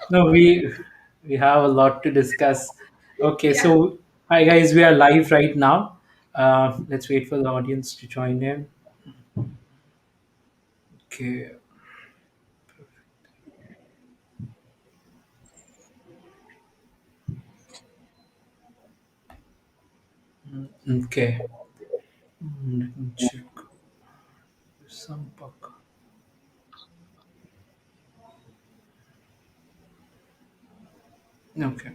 No, we have a lot to discuss. Okay, Yeah. so hi guys, we are live right now. Let's wait for the audience to join in. Okay, okay. Let me check some book. Okay.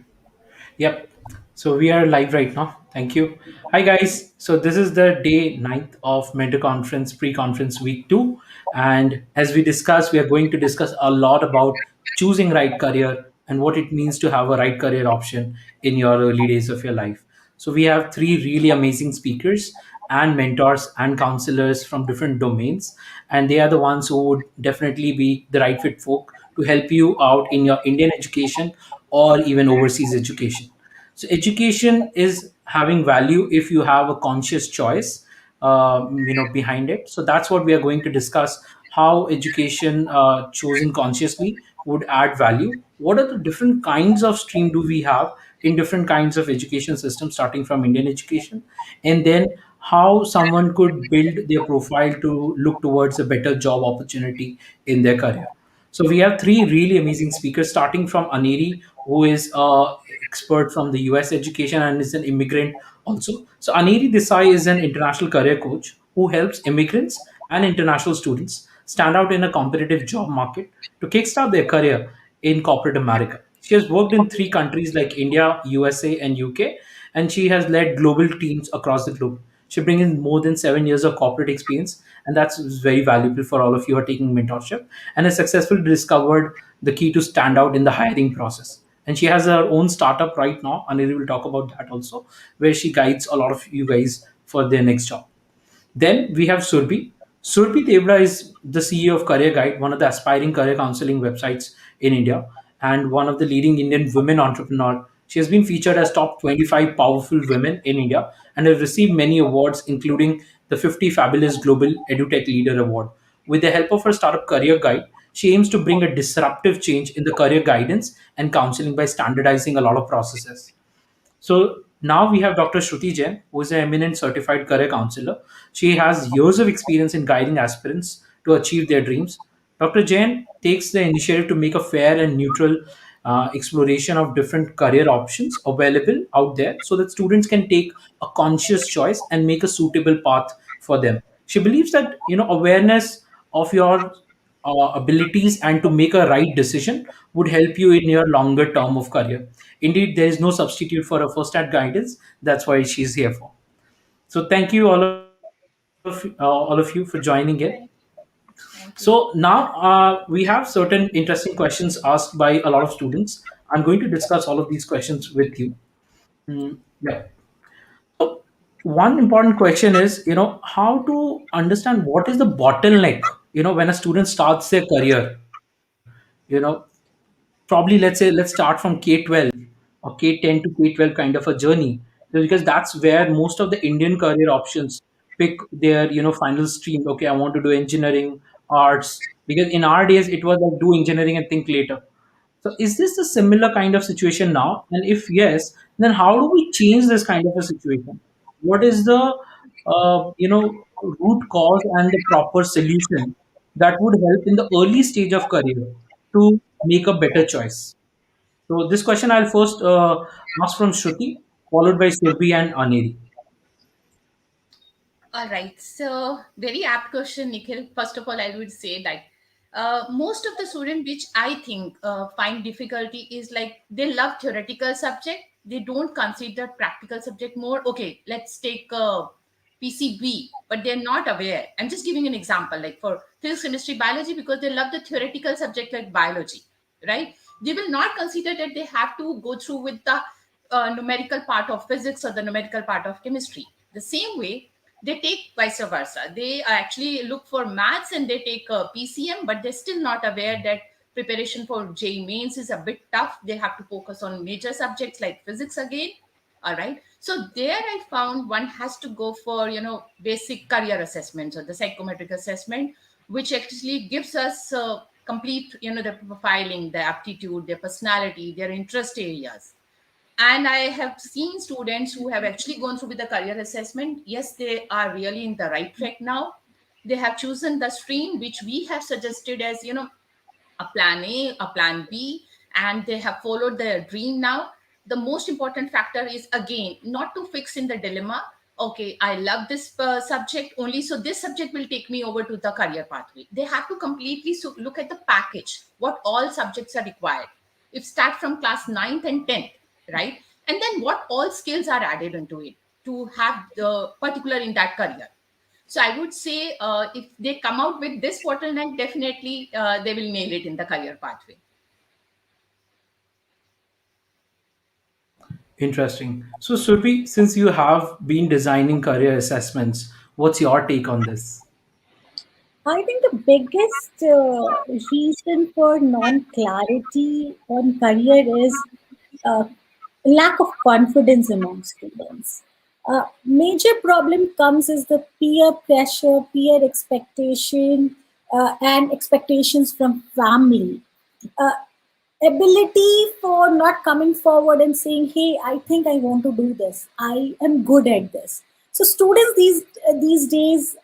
Yep. So we are live right now. Thank you. Hi guys. So this is the day ninth of Mentor Conference pre-conference week 2, and as we discussed, we are going to discuss a lot about choosing right career and what it means to have a right career option in your early days of your life. So we have three really amazing speakers and mentors and counselors from different domains, and they are the ones who would definitely be the right fit folk to help you out in your Indian education or even overseas education. So education is having value if you have a conscious choice, behind it. So that's what we are going to discuss: how education chosen consciously would add value. What are the different kinds of stream do we have in different kinds of education systems, starting from Indian education, and then how someone could build their profile to look towards a better job opportunity in their career. So we have three really amazing speakers, starting from Aneri, who is a expert from the US education and is an immigrant also. So Aneri Desai is an international career coach who helps immigrants and international students stand out in a competitive job market to kickstart their career in corporate America. She has worked in three countries like India, USA, and UK, and she has led global teams across the globe. She brings in more than 7 years of corporate experience, and that's very valuable for all of you who are taking mentorship, and has successfully discovered the key to stand out in the hiring process. And she has her own startup right now, and we will talk about that also, where she guides a lot of you guys for their next job. Then we have Surbi. Surbi Dewra is the CEO of CareerGuide, one of the aspiring career counseling websites in India, and one of the leading Indian women entrepreneur. She has been featured as top 25 powerful women in India and has received many awards, including the 50 Fabulous Global EduTech Leader Award. With the help of her startup Career Guide, she aims to bring a disruptive change in the career guidance and counseling by standardizing a lot of processes. So now we have Dr. Shruti Jain, who is an eminent certified career counselor. She has years of experience in guiding aspirants to achieve their dreams. Dr. Jain takes the initiative to make a fair and neutral exploration of different career options available out there so that students can take a conscious choice and make a suitable path for them. She believes that awareness of your abilities and to make a right decision would help you in your longer term of career. Indeed, there is no substitute for a first hand guidance. That's why she's here for. So thank you all of you for joining in. Thank, thank you. So now we have certain interesting questions asked by a lot of students. I'm going to discuss all of these questions with you. Yeah. So one important question is, how to understand what is the bottleneck, when a student starts their career, probably let's start from K-12 or K-10 to K-12 kind of a journey, because that's where most of the Indian career options pick their final stream. Okay, I want to do engineering, arts, because in our days it was like do engineering and think later. So is this a similar kind of situation now? And if yes, then how do we change this kind of a situation? What is the root cause and the proper solution that would help in the early stage of career to make a better choice? So this question I'll first ask from Shruti, followed by Surbi and Aneri. All right. So, very apt question, Nikhil. First of all, I would say that most of the student, which I think find difficulty, is like they love theoretical subject. They don't consider practical subject more. Okay, let's take PCB, but they're not aware. I'm just giving an example, like for physics, chemistry, biology, because they love the theoretical subject like biology, right? They will not consider that they have to go through with the numerical part of physics or the numerical part of chemistry. The same way, they take vice versa. They actually look for maths and they take PCM, but they're still not aware that preparation for JEE mains is a bit tough. They have to focus on major subjects like physics again. All right. So there I found one has to go for, basic career assessments or the psychometric assessment, which actually gives us complete, their profiling, their aptitude, their personality, their interest areas. And I have seen students who have actually gone through with the career assessment. Yes, they are really in the right track now. They have chosen the stream which we have suggested as, a plan A, a plan B, and they have followed their dream now. The most important factor is, again, not to fix in the dilemma. Okay, I love this subject only, so this subject will take me over to the career pathway. They have to completely look at the package, what all subjects are required. If start from class ninth and 10th, right? And then what all skills are added into it to have the particular in that career. So I would say, if they come out with this bottleneck, definitely they will nail it in the career pathway. Interesting. So, Surbi, since you have been designing career assessments, what's your take on this? I think the biggest reason for non clarity on career is uh, lack of confidence among students. Major problem comes is the peer pressure, peer expectation, and expectations from family. Uh, Ability for not coming forward and saying, "Hey, I think I want to do this. I am good at this." So students these days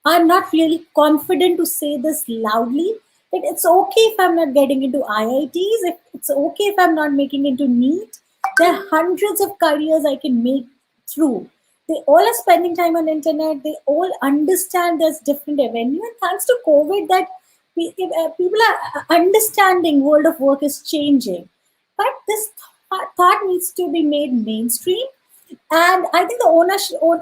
are not really confident to say this loudly. That it's okay if I'm not getting into IITs, if it's okay if I'm not making into NEET. There are hundreds of careers I can make through. They all are spending time on internet. They all understand there's different avenue. And thanks to COVID, that people are understanding world of work is changing. But this thought needs to be made mainstream, and I think the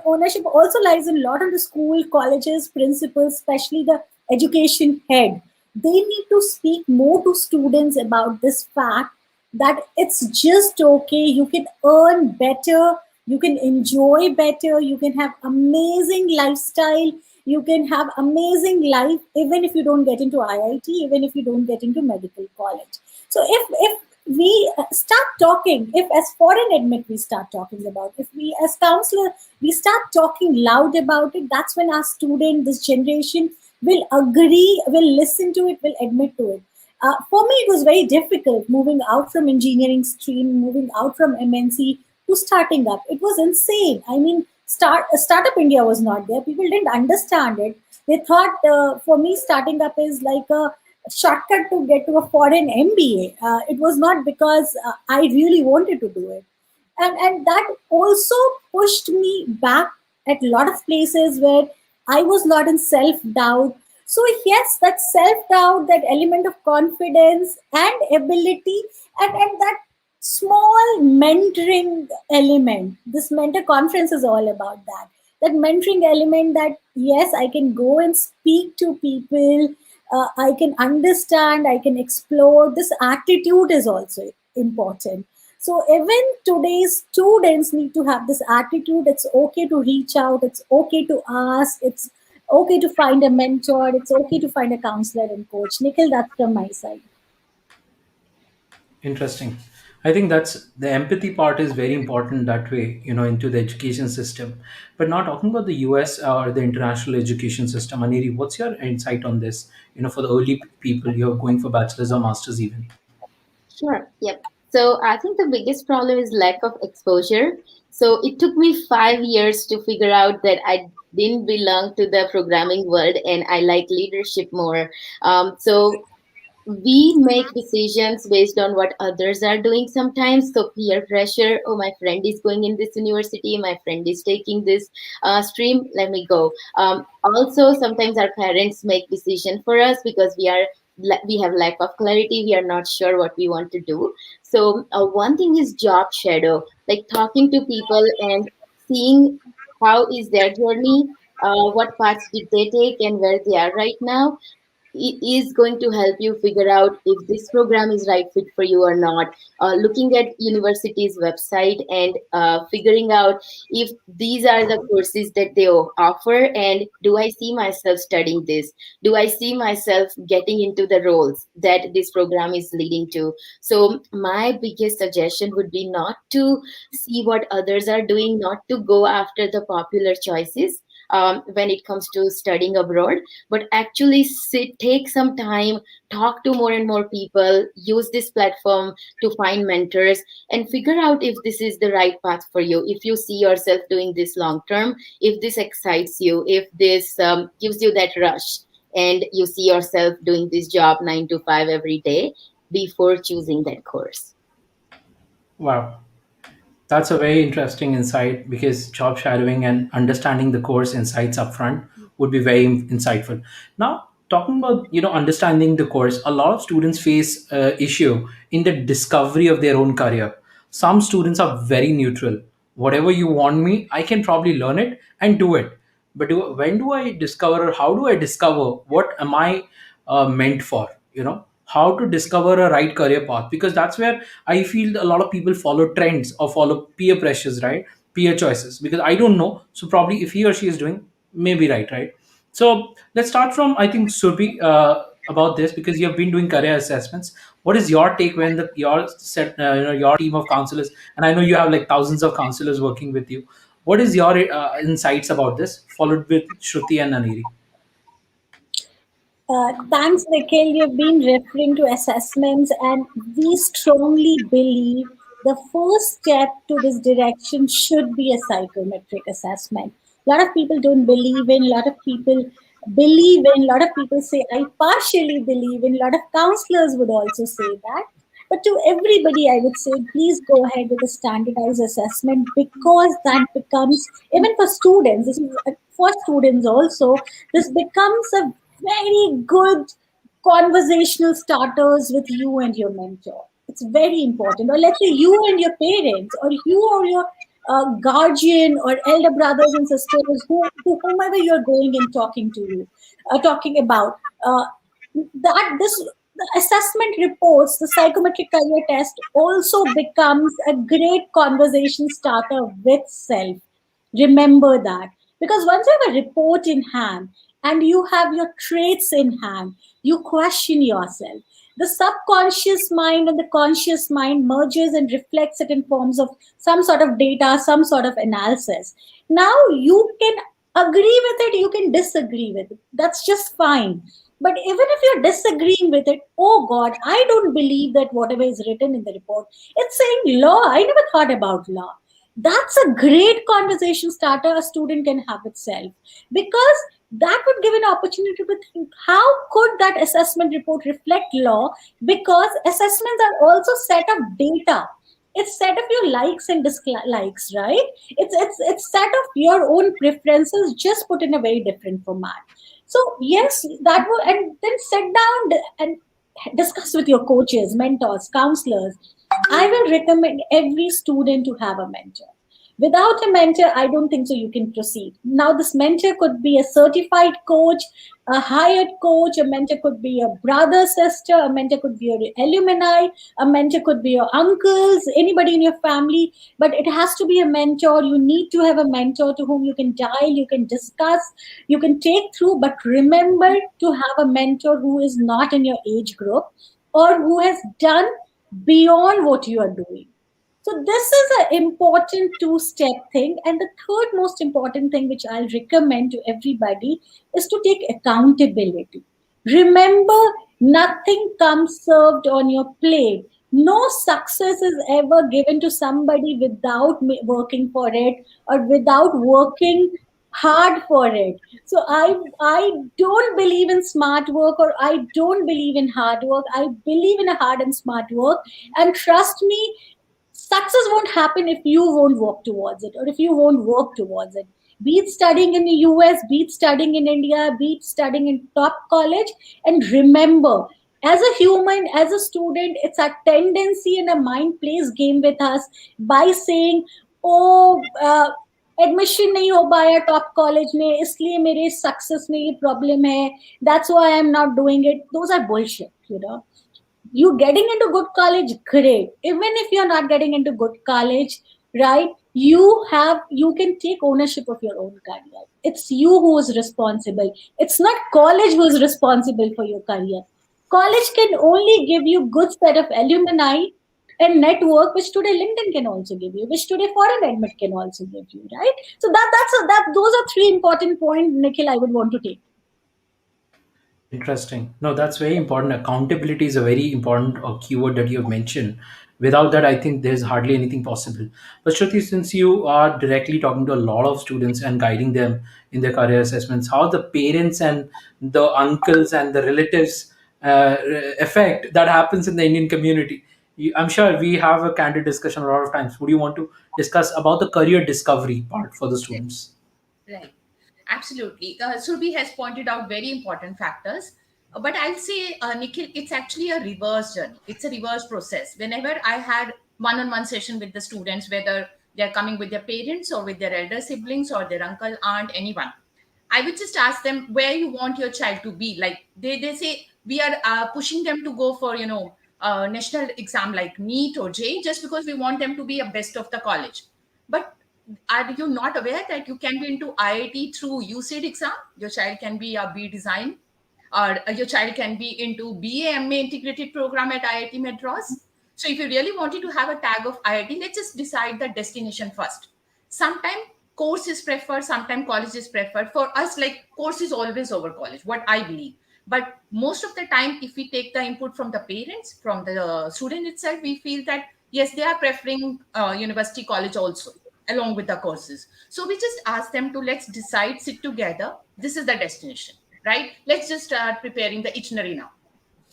ownership also lies a lot on the school, colleges, principals, especially the education head. They need to speak more to students about this fact that it's just okay. You can earn better, you can enjoy better, you can have amazing lifestyle, you can have amazing life even if you don't get into IIT, even if you don't get into medical college. So if we start talking, if as foreign admit we start talking about, if we as counselor we start talking loud about it, that's when our student, this generation, will agree, will listen to it, will admit to it. For me it was very difficult moving out from engineering stream, moving out from MNC to starting up. It was insane. I mean, startup India was not there, people didn't understand it. They thought, for me starting up is like a shortcut to get to a foreign MBA. It was not because I really wanted to do it, and that also pushed me back at a lot of places where I was not in self doubt. So yes, that self doubt, that element of confidence and ability, and that small mentoring element. This mentor conference is all about that. That mentoring element, that yes, I can go and speak to people, I can understand, I can explore. This attitude is also important. So even today's students need to have this attitude. It's okay to reach out. It's okay to ask. It's okay to find a mentor. It's okay to find a counselor and coach. Nikhil, that's from my side. Interesting. I think that's the empathy part is very important that way, into the education system. But now talking about the US or the international education system, Aneri, what's your insight on this? For the early people, you're going for bachelor's or master's even. Sure. Yep. So I think the biggest problem is lack of exposure. So it took me 5 years to figure out that I didn't belong to the programming world and I like leadership more. So we make decisions based on what others are doing sometimes. So peer pressure, oh, my friend is going in this university, my friend is taking this stream, let me go. Also sometimes our parents make decision for us because we have lack of clarity, we are not sure what we want to do. So one thing is job shadow, like talking to people and seeing how is their journey, what paths did they take and where they are right now. It is going to help you figure out if this program is right fit for you or not. Looking at university's website and figuring out if these are the courses that they offer, and do I see myself studying this, do I see myself getting into the roles that this program is leading to. So my biggest suggestion would be not to see what others are doing, not to go after the popular choices. when it comes to studying abroad, but actually take some time, talk to more and more people, use this platform to find mentors, and figure out if this is the right path for you, if you see yourself doing this long term, if this excites you, if this gives you that rush, and you see yourself doing this job 9 to 5 every day before choosing that course. Wow. That's a very interesting insight because job shadowing and understanding the course insights upfront would be very insightful. Now, talking about understanding the course, a lot of students face issue in the discovery of their own career. Some students are very neutral. Whatever you want me, I can probably learn it and do it. But when do I discover, or how do I discover what am I meant for? How to discover a right career path, because that's where I feel a lot of people follow trends or follow peer pressures, right? Peer choices, because I don't know, so probably if he or she is doing, maybe right. So let's start from, I think, Surbi, about this, because you have been doing career assessments. What is your take when your set your team of counselors, and I know you have like thousands of counselors working with you, what is your insights about this, followed with Shruti and Aneri? Thanks, Nikhil. You've been referring to assessments, and we strongly believe the first step to this direction should be a psychometric assessment. A lot of people don't believe in, a lot of people believe in, a lot of people say, I partially believe in, a lot of counselors would also say that. But to everybody, I would say, please go ahead with a standardized assessment, because that becomes, even for students, this is for students also, this becomes a very good conversational starters with you and your mentor. It's very important. Or let's say you and your parents, or you or your guardian or elder brothers and sisters, to whomever you're going and talking to you, talking about. That this the assessment reports, the psychometric career test also becomes a great conversation starter with self. Remember that. Because once you have a report in hand and you have your traits in hand, you question yourself. The subconscious mind and the conscious mind merges and reflects it in forms of some sort of data, some sort of analysis. Now you can agree with it, you can disagree with it. That's just fine. But even if you're disagreeing with it, oh God, I don't believe that whatever is written in the report, it's saying law. I never thought about law. That's a great conversation starter a student can have itself, because that would give an opportunity to think, how could that assessment report reflect law? Because assessments are also set of data. It's set of your likes and dislikes, right? It's set of your own preferences, just put in a very different format. So yes, that will, and then sit down and discuss with your coaches, mentors, counselors. I will recommend every student to have a mentor. Without a mentor, I don't think so you can proceed. Now, this mentor could be a certified coach, a hired coach, a mentor could be your brother, sister, a mentor could be your alumni, a mentor could be your uncles, anybody in your family, but it has to be a mentor. You need to have a mentor to whom you can dial, you can discuss, you can take through, but remember to have a mentor who is not in your age group or who has done beyond what you are doing. So this is an important two-step thing. And the third most important thing which I'll recommend to everybody is to take accountability. Remember, nothing comes served on your plate. No success is ever given to somebody without working for it or without working hard for it. So I don't believe in smart work, or I don't believe in hard work. I believe in a hard and smart work. And trust me, success won't happen if you won't walk towards it, or if you won't work towards it. Be it studying in the US, be it studying in India, be it studying in top college. And remember, as a human, as a student, it's our tendency, and a mind plays game with us by saying, oh, admission नहीं हो पाया top college में, इसलिए मेरे success में ये problem है, that's why I am not doing it. Those are bullshit, you know. You getting into good college, great. Even if you're not getting into good college, right, you can take ownership of your own career. It's you who is responsible. It's not college who is responsible for your career. College can only give you good set of alumni, and network which today LinkedIn can also give you, which today foreign admit can also give you, right? So that those are three important points, Nikhil, I would want to take. Interesting. No, that's very important. Accountability is a very important keyword that you have mentioned. Without that, I think there's hardly anything possible. But Shruti, since you are directly talking to a lot of students and guiding them in their career assessments, how the parents and the uncles and the relatives effect that happens in the Indian community? I'm sure we have a candid discussion a lot of times. Would you want to discuss about the career discovery part for the students? Right. Absolutely. Surbi has pointed out very important factors. But I'll say, Nikhil, it's actually a reverse journey. It's a reverse process. Whenever I had one-on-one session with the students, whether they're coming with their parents or with their elder siblings or their uncle, aunt, anyone, I would just ask them where you want your child to be. Like they say, we are pushing them to go for, national exam like NEET or JEE just because we want them to be a best of the college. But are you not aware that you can be into IIT through UCID exam? Your child can be a B design, or your child can be into BA MA integrated program at IIT Madras. So if you really wanted to have a tag of IIT, let's just decide the destination first. Sometimes course is preferred, sometimes college is preferred. For us, like course is always over college, what I believe. But most of the time, if we take the input from the parents, from the student itself, we feel that yes, they are preferring university college also along with the courses. So we just ask them to let's decide, sit together. This is the destination, right? Let's just start preparing the itinerary now,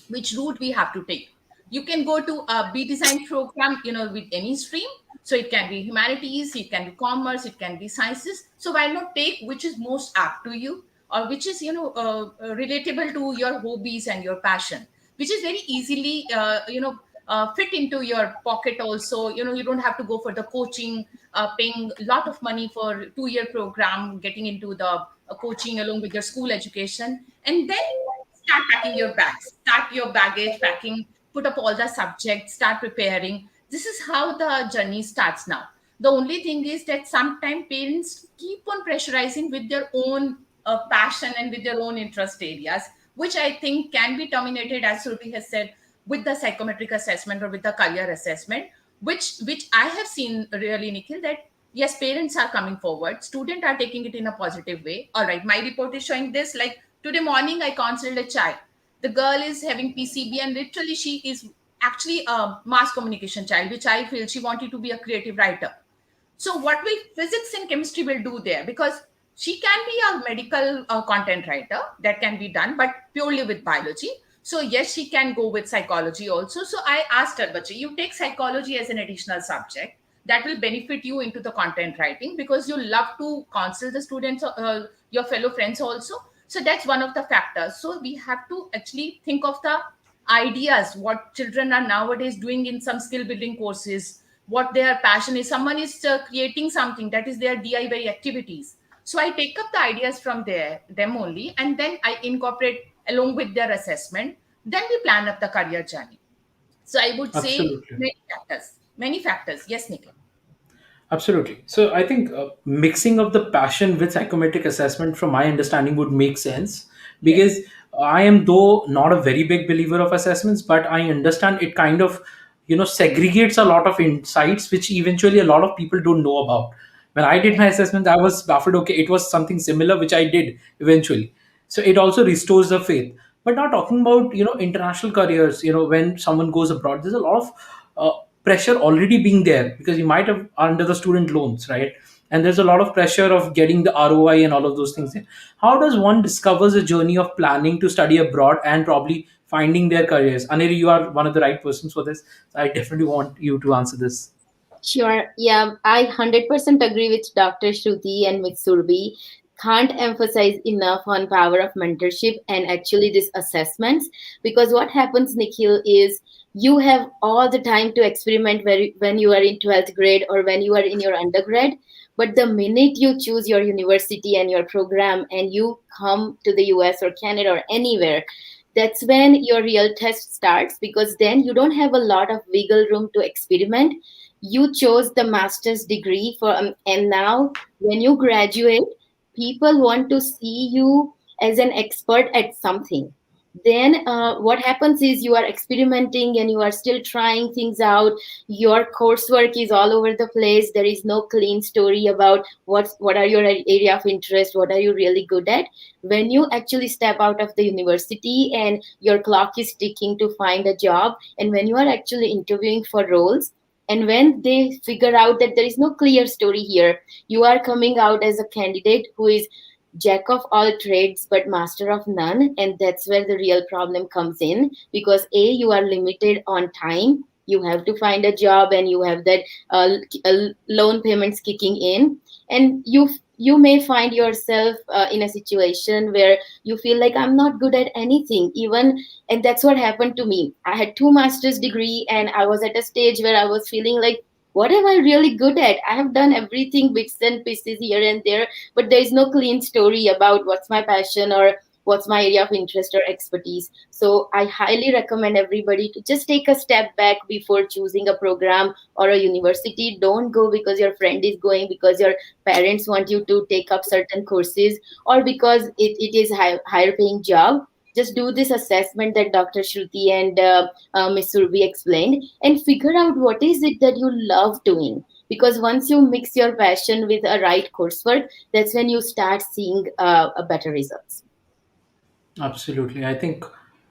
which route we have to take. You can go to a B design program, with any stream. So it can be humanities, it can be commerce, it can be sciences. So why not take which is most apt to you, or which is, relatable to your hobbies and your passion, which is very easily, fit into your pocket also. You don't have to go for the coaching, paying a lot of money for 2-year program, getting into the coaching along with your school education. And then start packing your bags, start your baggage packing, put up all the subjects, start preparing. This is how the journey starts now. The only thing is that sometimes parents keep on pressurizing with their own passion and with their own interest areas, which I think can be terminated, as Surabhi has said, with the psychometric assessment or with the career assessment, which I have seen really, Nikhil, that yes, parents are coming forward, students are taking it in a positive way. All right, my report is showing this. Like today morning, I counseled a child. The girl is having PCB, and literally, she is actually a mass communication child, which I feel she wanted to be a creative writer. So what will physics and chemistry will do there? Because she can be a medical content writer, that can be done, but purely with biology. So yes, she can go with psychology also. So I asked her, Bachi, you take psychology as an additional subject that will benefit you into the content writing, because you love to counsel the students, your fellow friends also. So that's one of the factors. So we have to actually think of the ideas what children are nowadays doing in some skill building courses, what their passion is. Someone is creating something, that is their DIY activities. So I take up the ideas from there them only, and then I incorporate along with their assessment. Then we plan up the career journey. So I would say Absolutely. many factors. Yes, Nikhil. Absolutely. So I think mixing of the passion with psychometric assessment, from my understanding, would make sense Yes. because I am, though not a very big believer of assessments, but I understand it kind of segregates a lot of insights which eventually a lot of people don't know about. When I did Right. my assessment, I was baffled. Okay, it was something similar which I did eventually. So it also restores the faith. But now talking about international careers, when someone goes abroad, there's a lot of pressure already being there because you might have under the student loans, right? And there's a lot of pressure of getting the ROI and all of those things. How does one discover the journey of planning to study abroad and probably finding their careers? Aneri, you are one of the right persons for this. So I definitely want you to answer this. Sure. Yeah, I 100% agree with Dr. Shruti and with Surbi. Can't emphasize enough on power of mentorship and actually these assessments, because what happens, Nikhil, is you have all the time to experiment when you are in 12th grade or when you are in your undergrad. But the minute you choose your university and your program and you come to the US or Canada or anywhere, that's when your real test starts, because then you don't have a lot of wiggle room to experiment. You chose the master's degree for and now when you graduate, people want to see you as an expert at something. then what happens is you are experimenting and you are still trying things out. Your coursework is all over the place. There is no clean story about what are your area of interest, what are you really good at. When you actually step out of the university and your clock is ticking to find a job, and when you are actually interviewing for roles, and when they figure out that there is no clear story here, you are coming out as a candidate who is jack of all trades but master of none. And that's where the real problem comes in, because a, you are limited on time. You have to find a job and you have that loan payments kicking in, and you may find yourself in a situation where you feel like I'm not good at anything even. And that's what happened to me. I had two master's degree and I was at a stage where I was feeling like, what am I really good at? I have done everything, bits and pieces here and there, but there is no clean story about what's my passion or what's my area of interest or expertise. So I highly recommend everybody to just take a step back before choosing a program or a university. Don't go because your friend is going, because your parents want you to take up certain courses, or because it is higher paying job. Just do this assessment that Dr. Shruti and Ms. Surbi explained, and figure out what is it that you love doing. Because once you mix your passion with a right coursework, that's when you start seeing a better results. Absolutely. I think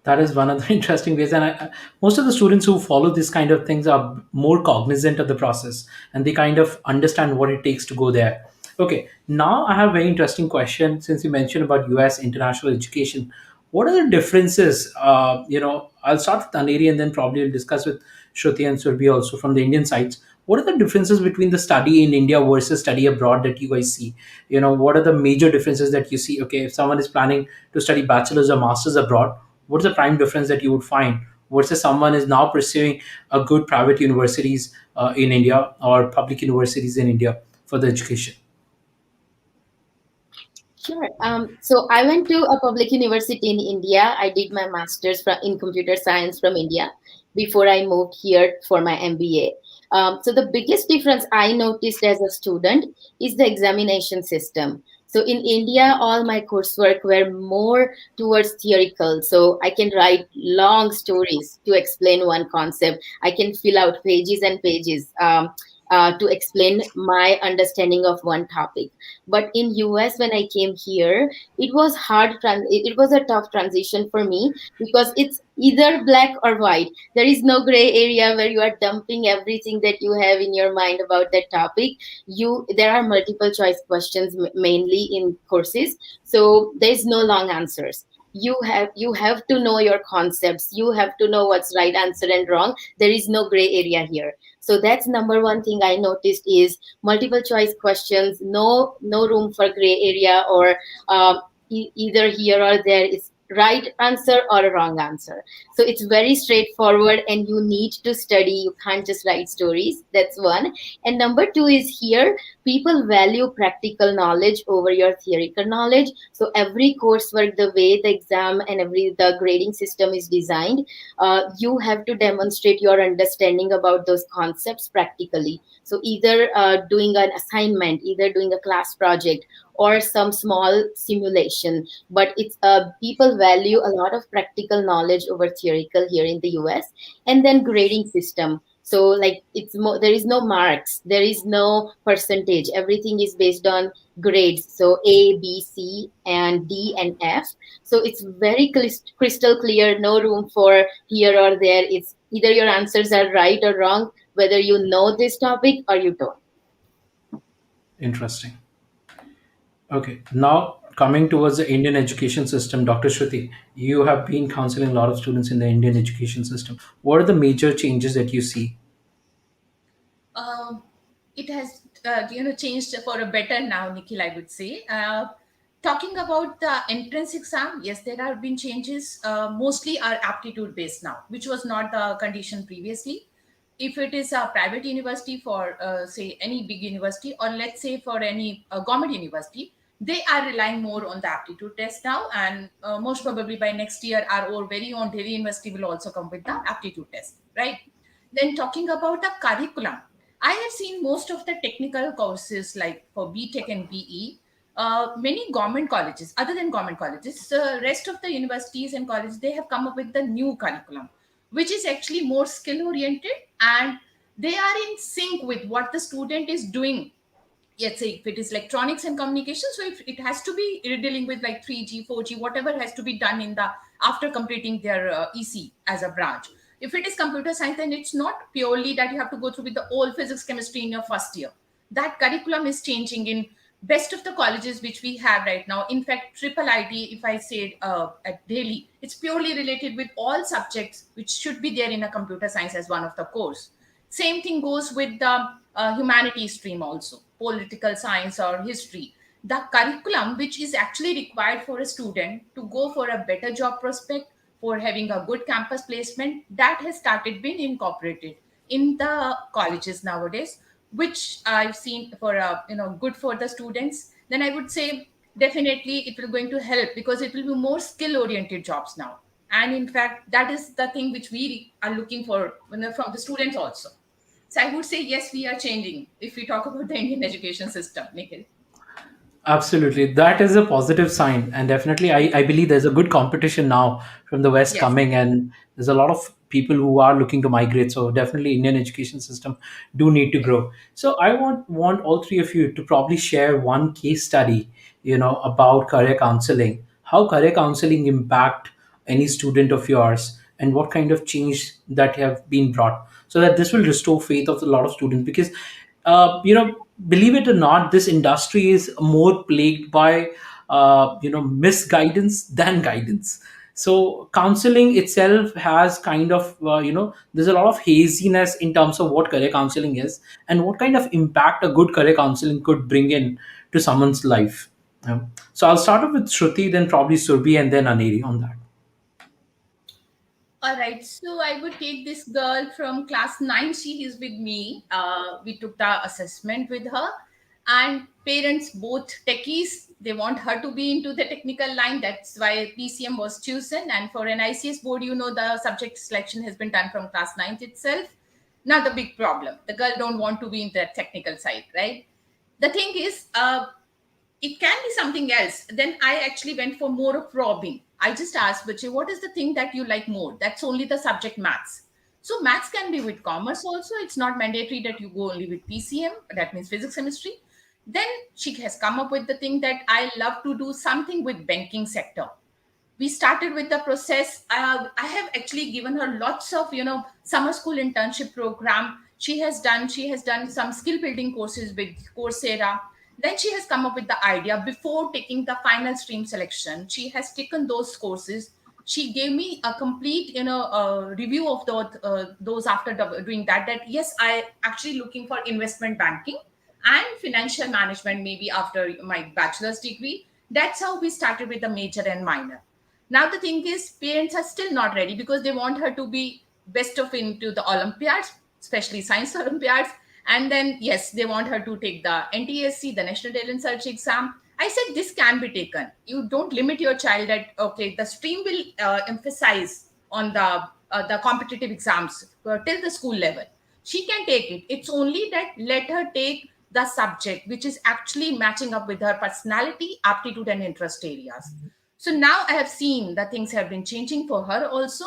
that is one of the interesting ways. And most of the students who follow this kind of things are more cognizant of the process and they kind of understand what it takes to go there. Okay. Now I have a very interesting question since you mentioned about US international education. What are the differences? I'll start with Aneri and then probably I'll discuss with Shruti and Surbi also from the Indian sides. What are the differences between the study in India versus study abroad that you guys see? What are the major differences that you see? Okay, if someone is planning to study bachelor's or master's abroad, what's the prime difference that you would find versus someone is now pursuing a good private universities in India or public universities in India for the education? Sure. So I went to a public university in India. I did my master's in computer science from India before I moved here for my MBA. So the biggest difference I noticed as a student is the examination system. So in India, all my coursework were more towards theoretical. So I can write long stories to explain one concept. I can fill out pages and pages to explain my understanding of one topic. But in US, when I came here, it was it was a tough transition for me, because it's either black or white. There is no gray area where you are dumping everything that you have in your mind about that topic. There are multiple choice questions mainly in courses, so there's no long answers. You have to know your concepts. You have to know what's right answer and wrong. There is no gray area here. So that's number one thing I noticed is multiple choice questions, no room for gray area or either here or there. It's right answer or a wrong answer. So it's very straightforward, and you need to study. You can't just write stories. That's one. And number two is here people value practical knowledge over your theoretical knowledge. So every coursework, the way the exam and the grading system is designed, you have to demonstrate your understanding about those concepts practically. So either doing an assignment, either doing a class project, or some small simulation. But it's people value a lot of practical knowledge over theoretical here in the US. And then grading system. So like there is no marks, there is no percentage. Everything is based on grades. So A, B, C, and D and F. So it's very crystal clear, no room for here or there. It's either your answers are right or wrong, whether you know this topic or you don't. Interesting. Okay, now coming towards the Indian education system, Dr. Shruti, you have been counseling a lot of students in the Indian education system. What are the major changes that you see? Um, it has changed for a better now, Nikhil, I would say. Talking about the entrance exam, yes, there have been changes. Mostly are aptitude based now, which was not the condition previously. If it is a private university for say any big university, or let's say for any government university, they are relying more on the aptitude test now, and most probably by next year our very own Delhi University will also come with the aptitude test, right? Then talking about the curriculum, I have seen most of the technical courses like for BTech and BE. many government colleges, other than government colleges, rest of the universities and colleges, they have come up with the new curriculum, which is actually more skill oriented, and they are in sync with what the student is doing. Let's say if it is electronics and communication, so if it has to be dealing with like 3G, 4G, whatever has to be done in the after completing their EC as a branch. If it is computer science, then it's not purely that you have to go through with the old physics chemistry in your first year. That curriculum is changing in best of the colleges which we have right now. In fact, triple IT, if I say at Delhi, it's purely related with all subjects which should be there in a computer science as one of the course. Same thing goes with the humanities stream also, political science or history. The curriculum which is actually required for a student to go for a better job prospect, for having a good campus placement, that has started being incorporated in the colleges nowadays, which I've seen for good for the students. Then I would say definitely it will going to help because it will be more skill oriented jobs now. And in fact, that is the thing which we are looking for from the students also. So I would say yes, we are changing if we talk about the Indian education system, Nikhil. Absolutely. That is a positive sign. And definitely, I believe there's a good competition now from the West Yes. coming, and there's a lot of people who are looking to migrate. So definitely, Indian education system do need to Yes. grow. So I want all three of you to probably share one case study, about career counseling, how career counseling impact any student of yours, and what kind of change that have been brought, so that this will restore faith of a lot of students. Because believe it or not, this industry is more plagued by misguidance than guidance. So counseling itself has kind of there's a lot of haziness in terms of what career counseling is and what kind of impact a good career counseling could bring in to someone's life. So I'll start off with Shruti, then probably Surbi, and then Aneri on that. All right, so I would take this girl from class 9. She is with me. We took the assessment with her, and parents, both techies, they want her to be into the technical line. That's why PCM was chosen. And for an ICS board, the subject selection has been done from class 9 itself. Not a big problem. The girl don't want to be in the technical side, right? The thing is, it can be something else. Then I actually went for more of probing. I just asked, Bache, what is the thing that you like more? That's only the subject maths. So maths can be with commerce also. It's not mandatory that you go only with PCM. That means physics, chemistry. Then she has come up with the thing that I love to do something with banking sector. We started with the process. I have actually given her lots of summer school internship program. She has done some skill building courses with Coursera. Then she has come up with the idea before taking the final stream selection. She has taken those courses. She gave me a complete review of those after doing that, that yes, I actually looking for investment banking and financial management maybe after my bachelor's degree. That's how we started with the major and minor. Now the thing is, parents are still not ready because they want her to be best of into the Olympiads, especially science Olympiads. And then yes, they want her to take the NTSC, the National Talent Search exam. I said this can be taken. You don't limit your child that okay, the stream will emphasize on the competitive exams till the school level. She can take it. It's only that let her take the subject which is actually matching up with her personality, aptitude, and interest areas. So now I have seen that things have been changing for her also,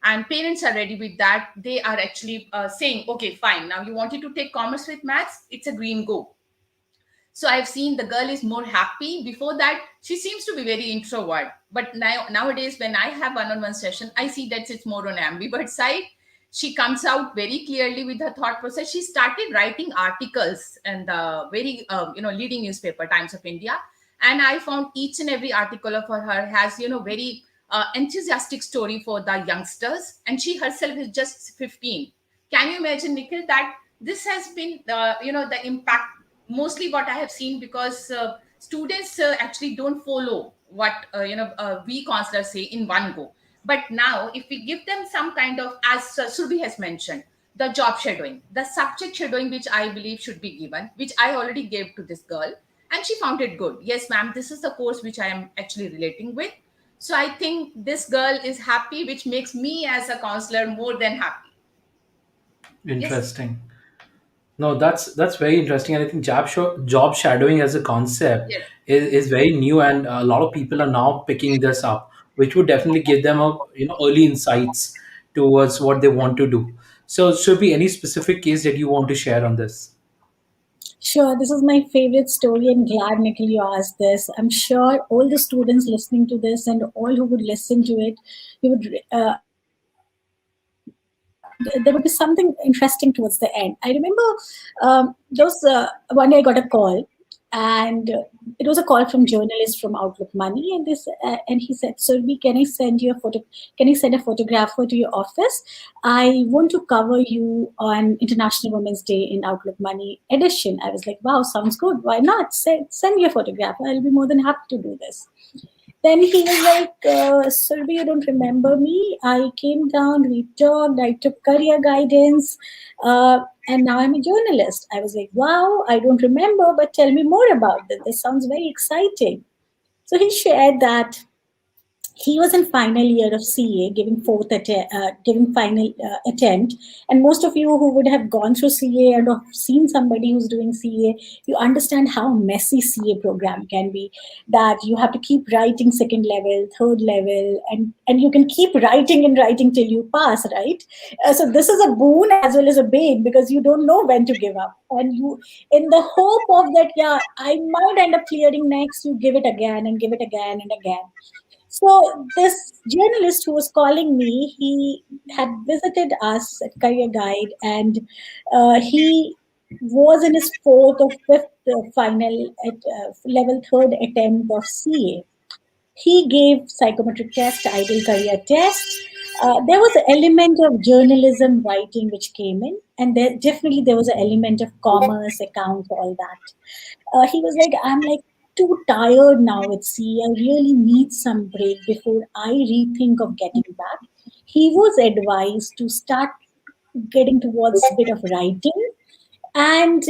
and parents are ready with that. They are actually saying, okay, fine. Now you wanted to take commerce with maths, it's a green go. So I've seen the girl is more happy. Before that, she seems to be very introvert. But nowadays, when I have one-on-one session, I see that it's more on ambivert side. She comes out very clearly with her thought process. She started writing articles in the very leading newspaper, Times of India. And I found each and every article of her has very enthusiastic story for the youngsters. And she herself is just 15. Can you imagine, Nikhil, that this has been the impact mostly what I have seen, because students actually don't follow what we counselors say in one go. But now, if we give them some kind of, as Surbi has mentioned, the job shadowing, the subject shadowing, which I believe should be given, which I already gave to this girl, and she found it good. Yes, ma'am, this is the course which I am actually relating with. So I think this girl is happy, which makes me as a counselor more than happy. Yes. Interesting. No, that's very interesting, and I think job shadowing as a concept Yes. is very new, and a lot of people are now picking this up, which would definitely give them a early insights towards what they want to do. So, should be any specific case that you want to share on this? Sure, this is my favorite story, and glad, Nikhil, you asked this. I'm sure all the students listening to this and all who would listen to it, you would there would be something interesting towards the end. I remember those one day I got a call, and it was a call from journalist from Outlook Money, and and he said, "Surbi, can I send you a photo? Can I send a photographer to your office? I want to cover you on International Women's Day in Outlook Money edition." I was like, "Wow, sounds good. Why not? Send me a photographer. I'll be more than happy to do this." Then he was like, Surbi, you don't remember me? I came down, we talked, I took career guidance, and now I'm a journalist. I was like, wow, I don't remember, but tell me more about this. This sounds very exciting. So he shared that he was in final year of CA, giving final attempt. And most of you who would have gone through CA and have seen somebody who's doing CA, you understand how messy CA program can be. That you have to keep writing second level, third level, and you can keep writing and writing till you pass, right? So this is a boon as well as a bane because you don't know when to give up. And you, in the hope of that, yeah, I might end up clearing next, you give it again and give it again and again. So this journalist who was calling me, he had visited us at Career Guide, and he was in his fourth or fifth final at level third attempt of CA. He gave psychometric test, ideal career test. There was an element of journalism writing which came in, and there was an element of commerce, accounts, all that. He was like, I'm like too tired now at sea. I really need some break before I rethink of getting back. He was advised to start getting towards a bit of writing, and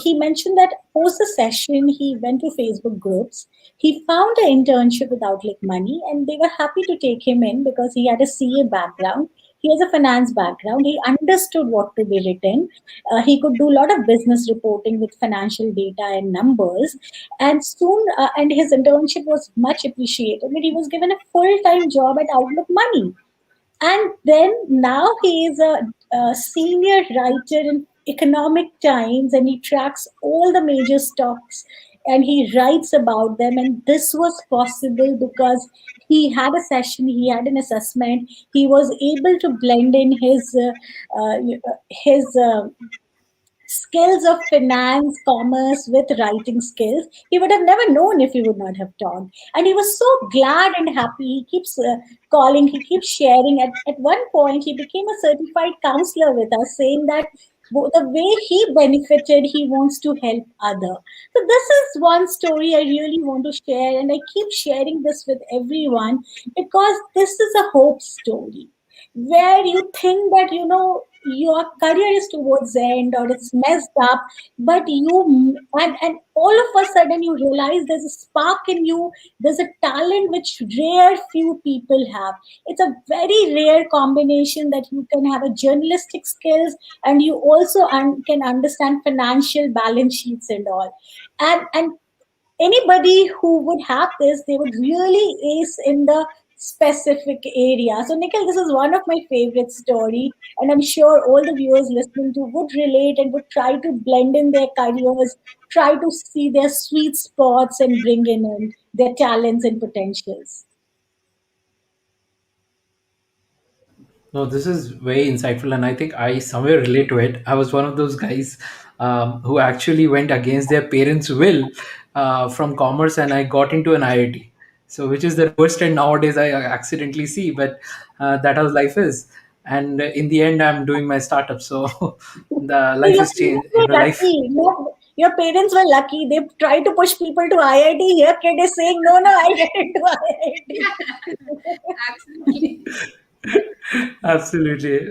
he mentioned that post the session, he went to Facebook groups. He found an internship with Outlook Money, and they were happy to take him in because he had a CA background. He has a finance background. He understood what to be written. He could do a lot of business reporting with financial data and numbers. And soon, and his internship was much appreciated. I mean, he was given a full time job at Outlook Money, and then now he is a senior writer in Economic Times, and he tracks all the major stocks and he writes about them. And this was possible because he had a session, he had an assessment, he was able to blend in his skills of finance, commerce with writing skills. He would have never known if he would not have taught. And he was so glad and happy. He keeps calling, he keeps sharing. At one point, he became a certified counselor with us, saying that the way he benefited, he wants to help other. So this is one story I really want to share, and I keep sharing this with everyone because this is a hope story where you think that your career is towards the end or it's messed up, but and all of a sudden you realize there's a spark in you, there's a talent which rare few people have. It's a very rare combination that you can have a journalistic skills and you also can understand financial balance sheets and all. And anybody who would have this, they would really ace in the specific area. So Nikhil, this is one of my favorite story, and I'm sure all the viewers listening to would relate and would try to blend in their careers, try to see their sweet spots and bring in their talents and potentials. No, this is very insightful, and I think I somewhere relate to it. I was one of those guys who actually went against their parents' will from commerce, and I got into an IIT. So, which is the worst trend nowadays I accidentally see, but that how life is. And in the end, I'm doing my startup. So, the So life is you changed. were Life. lucky. Your parents were lucky. They tried to push people to IIT. Here, kid is saying, no, no, I get into IIT. Absolutely. Absolutely.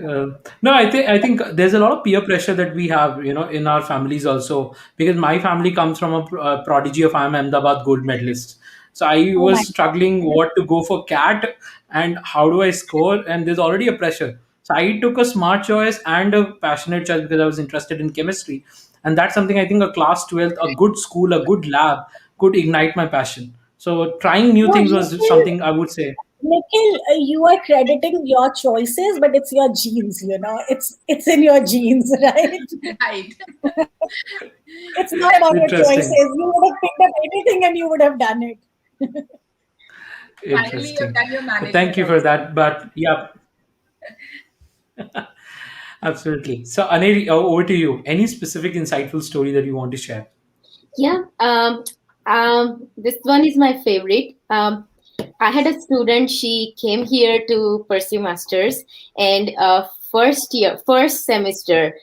No, I think there's a lot of peer pressure that we have, in our families also. Because my family comes from a prodigy of IIM Ahmedabad gold medalist. So I Oh my was struggling what to go for CAT and how do I score, and there's already a pressure. So I took a smart choice and a passionate choice because I was interested in chemistry, and that's something I think a class 12th, a good school, a good lab could ignite my passion. So trying new No, things was Nikhil, something I would say. Nikhil, you are crediting your choices, but it's your genes. It's in your genes, right? Right. It's not about your choices. Interesting. You would have picked up anything and you would have done it. Finally, you've Interesting. done your But thank management you for also. that. But yeah, absolutely. So Aneri, over to you. Any specific insightful story that you want to share? Yeah, this one is my favorite. I had a student, she came here to pursue masters, and first semester,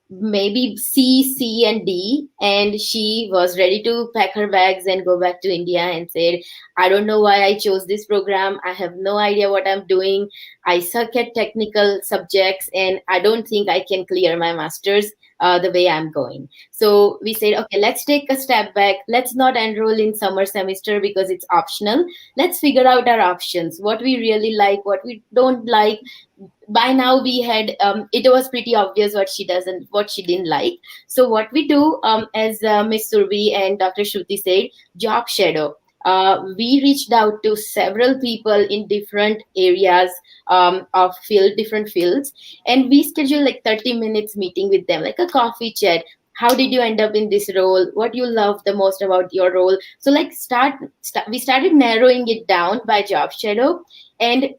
maybe C, and D, and she was ready to pack her bags and go back to India and said, I don't know why I chose this program. I have no idea what I'm doing. I suck at technical subjects, and I don't think I can clear my master's the way I'm going. So we said, okay, let's take a step back. Let's not enroll in summer semester because it's optional. Let's figure out our options, what we really like, what we don't like. By now we had it was pretty obvious what she didn't like. So what we do, as Miss Surbi and Dr. Shruti said, job shadow. We reached out to several people in different areas of different fields, and we scheduled like 30 minutes meeting with them, like a coffee chat. How did you end up in this role? What you love the most about your role? So like we started narrowing it down by job shadow, and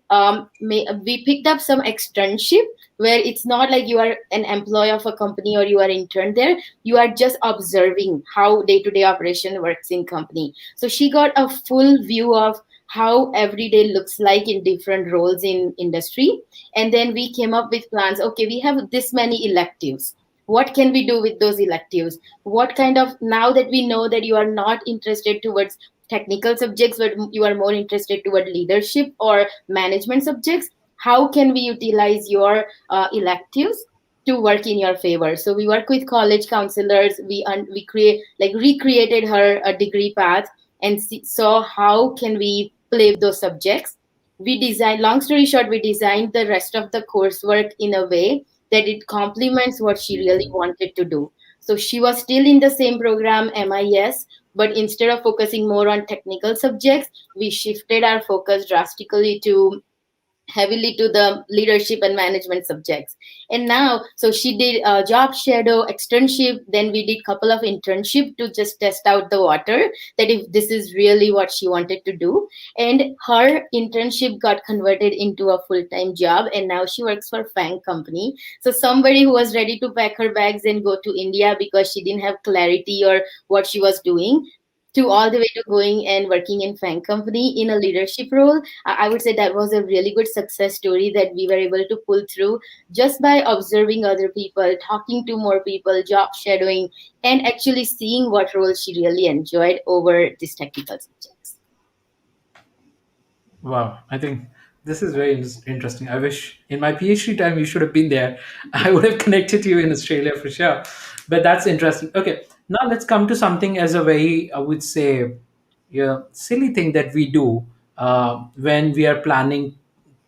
we picked up some externship where it's not like you are an employee of a company or you are intern there. You are just observing how day-to-day operation works in company. So she got a full view of how every day looks like in different roles in industry. And then we came up with plans. Okay, we have this many electives. What can we do with those electives? What kind of, now that we know that you are not interested towards technical subjects, but you are more interested toward leadership or management subjects, how can we utilize your electives to work in your favor? So we work with college counselors. We create, like, recreated her a degree path, and saw how can we play with those subjects. We designed, long story short, we designed the rest of the coursework in a way that it complements what she really wanted to do. So she was still in the same program, MIS, but instead of focusing more on technical subjects, we shifted our focus drastically to heavily to the leadership and management subjects. And now, so she did a job shadow, externship, then we did couple of internship to just test out the water, that if this is really what she wanted to do. And her internship got converted into a full-time job, and now she works for FANG company. So somebody who was ready to pack her bags and go to India because she didn't have clarity or what she was doing, to all the way to going and working in FANG company in a leadership role. I would say that was a really good success story that we were able to pull through just by observing other people, talking to more people, job shadowing, and actually seeing what role she really enjoyed over these technical subjects. Wow, I think this is very interesting. I wish in my PhD time you should have been there. I would have connected you in Australia for sure. But that's interesting. Okay, now let's come to something as a very, I would say, yeah, silly thing that we do when we are planning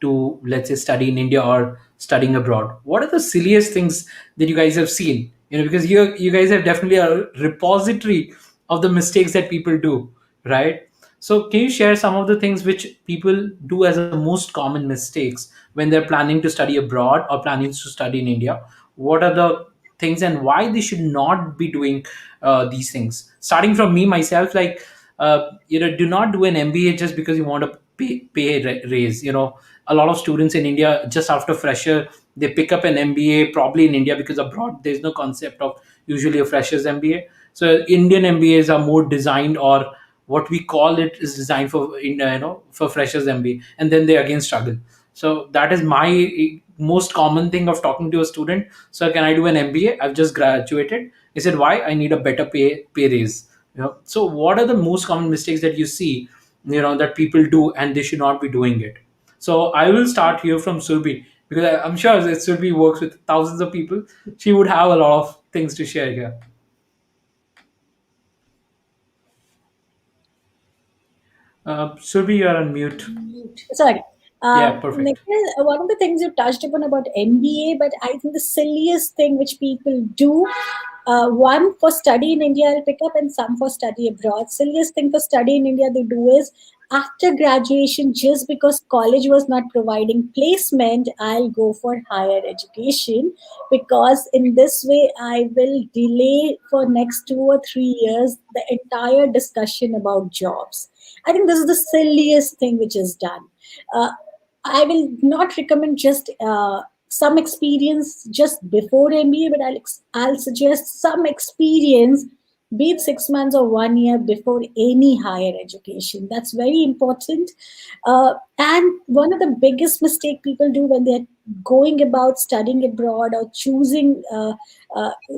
to, let's say, study in India or studying abroad. What are the silliest things that you guys have seen? Because you guys have definitely a repository of the mistakes that people do, right? So, can you share some of the things which people do as the most common mistakes when they're planning to study abroad or planning to study in India? What are the things and why they should not be doing these things? Starting from me myself, like do not do an MBA just because you want to pay a raise. A lot of students in India just after fresher they pick up an MBA probably in India because abroad there's no concept of usually a freshers MBA. So Indian MBAs are more designed, or what we call it is designed for for freshers MBA, and then they again struggle. So that is my most common thing of talking to a student. So can I do an MBA? I've just graduated. He said, why? I need a better pay raise. So what are the most common mistakes that you see, that people do and they should not be doing it? So I will start here from Surbi because I'm sure that Surbi works with thousands of people. She would have a lot of things to share here. Surbi, you are on mute. Sorry. Yeah, perfect. Nikhil, one of the things you touched upon about MBA, but I think the silliest thing which people do, one for study in India, I'll pick up, and some for study abroad. Silliest thing for study in India they do is after graduation, just because college was not providing placement, I'll go for higher education because in this way I will delay for next 2 or 3 years the entire discussion about jobs. I think this is the silliest thing which is done. Uh, I will not recommend just some experience just before MBA, but I'll suggest some experience, be it 6 months or 1 year before any higher education. That's very important. And one of the biggest mistake people do when they're going about studying abroad or choosing uh,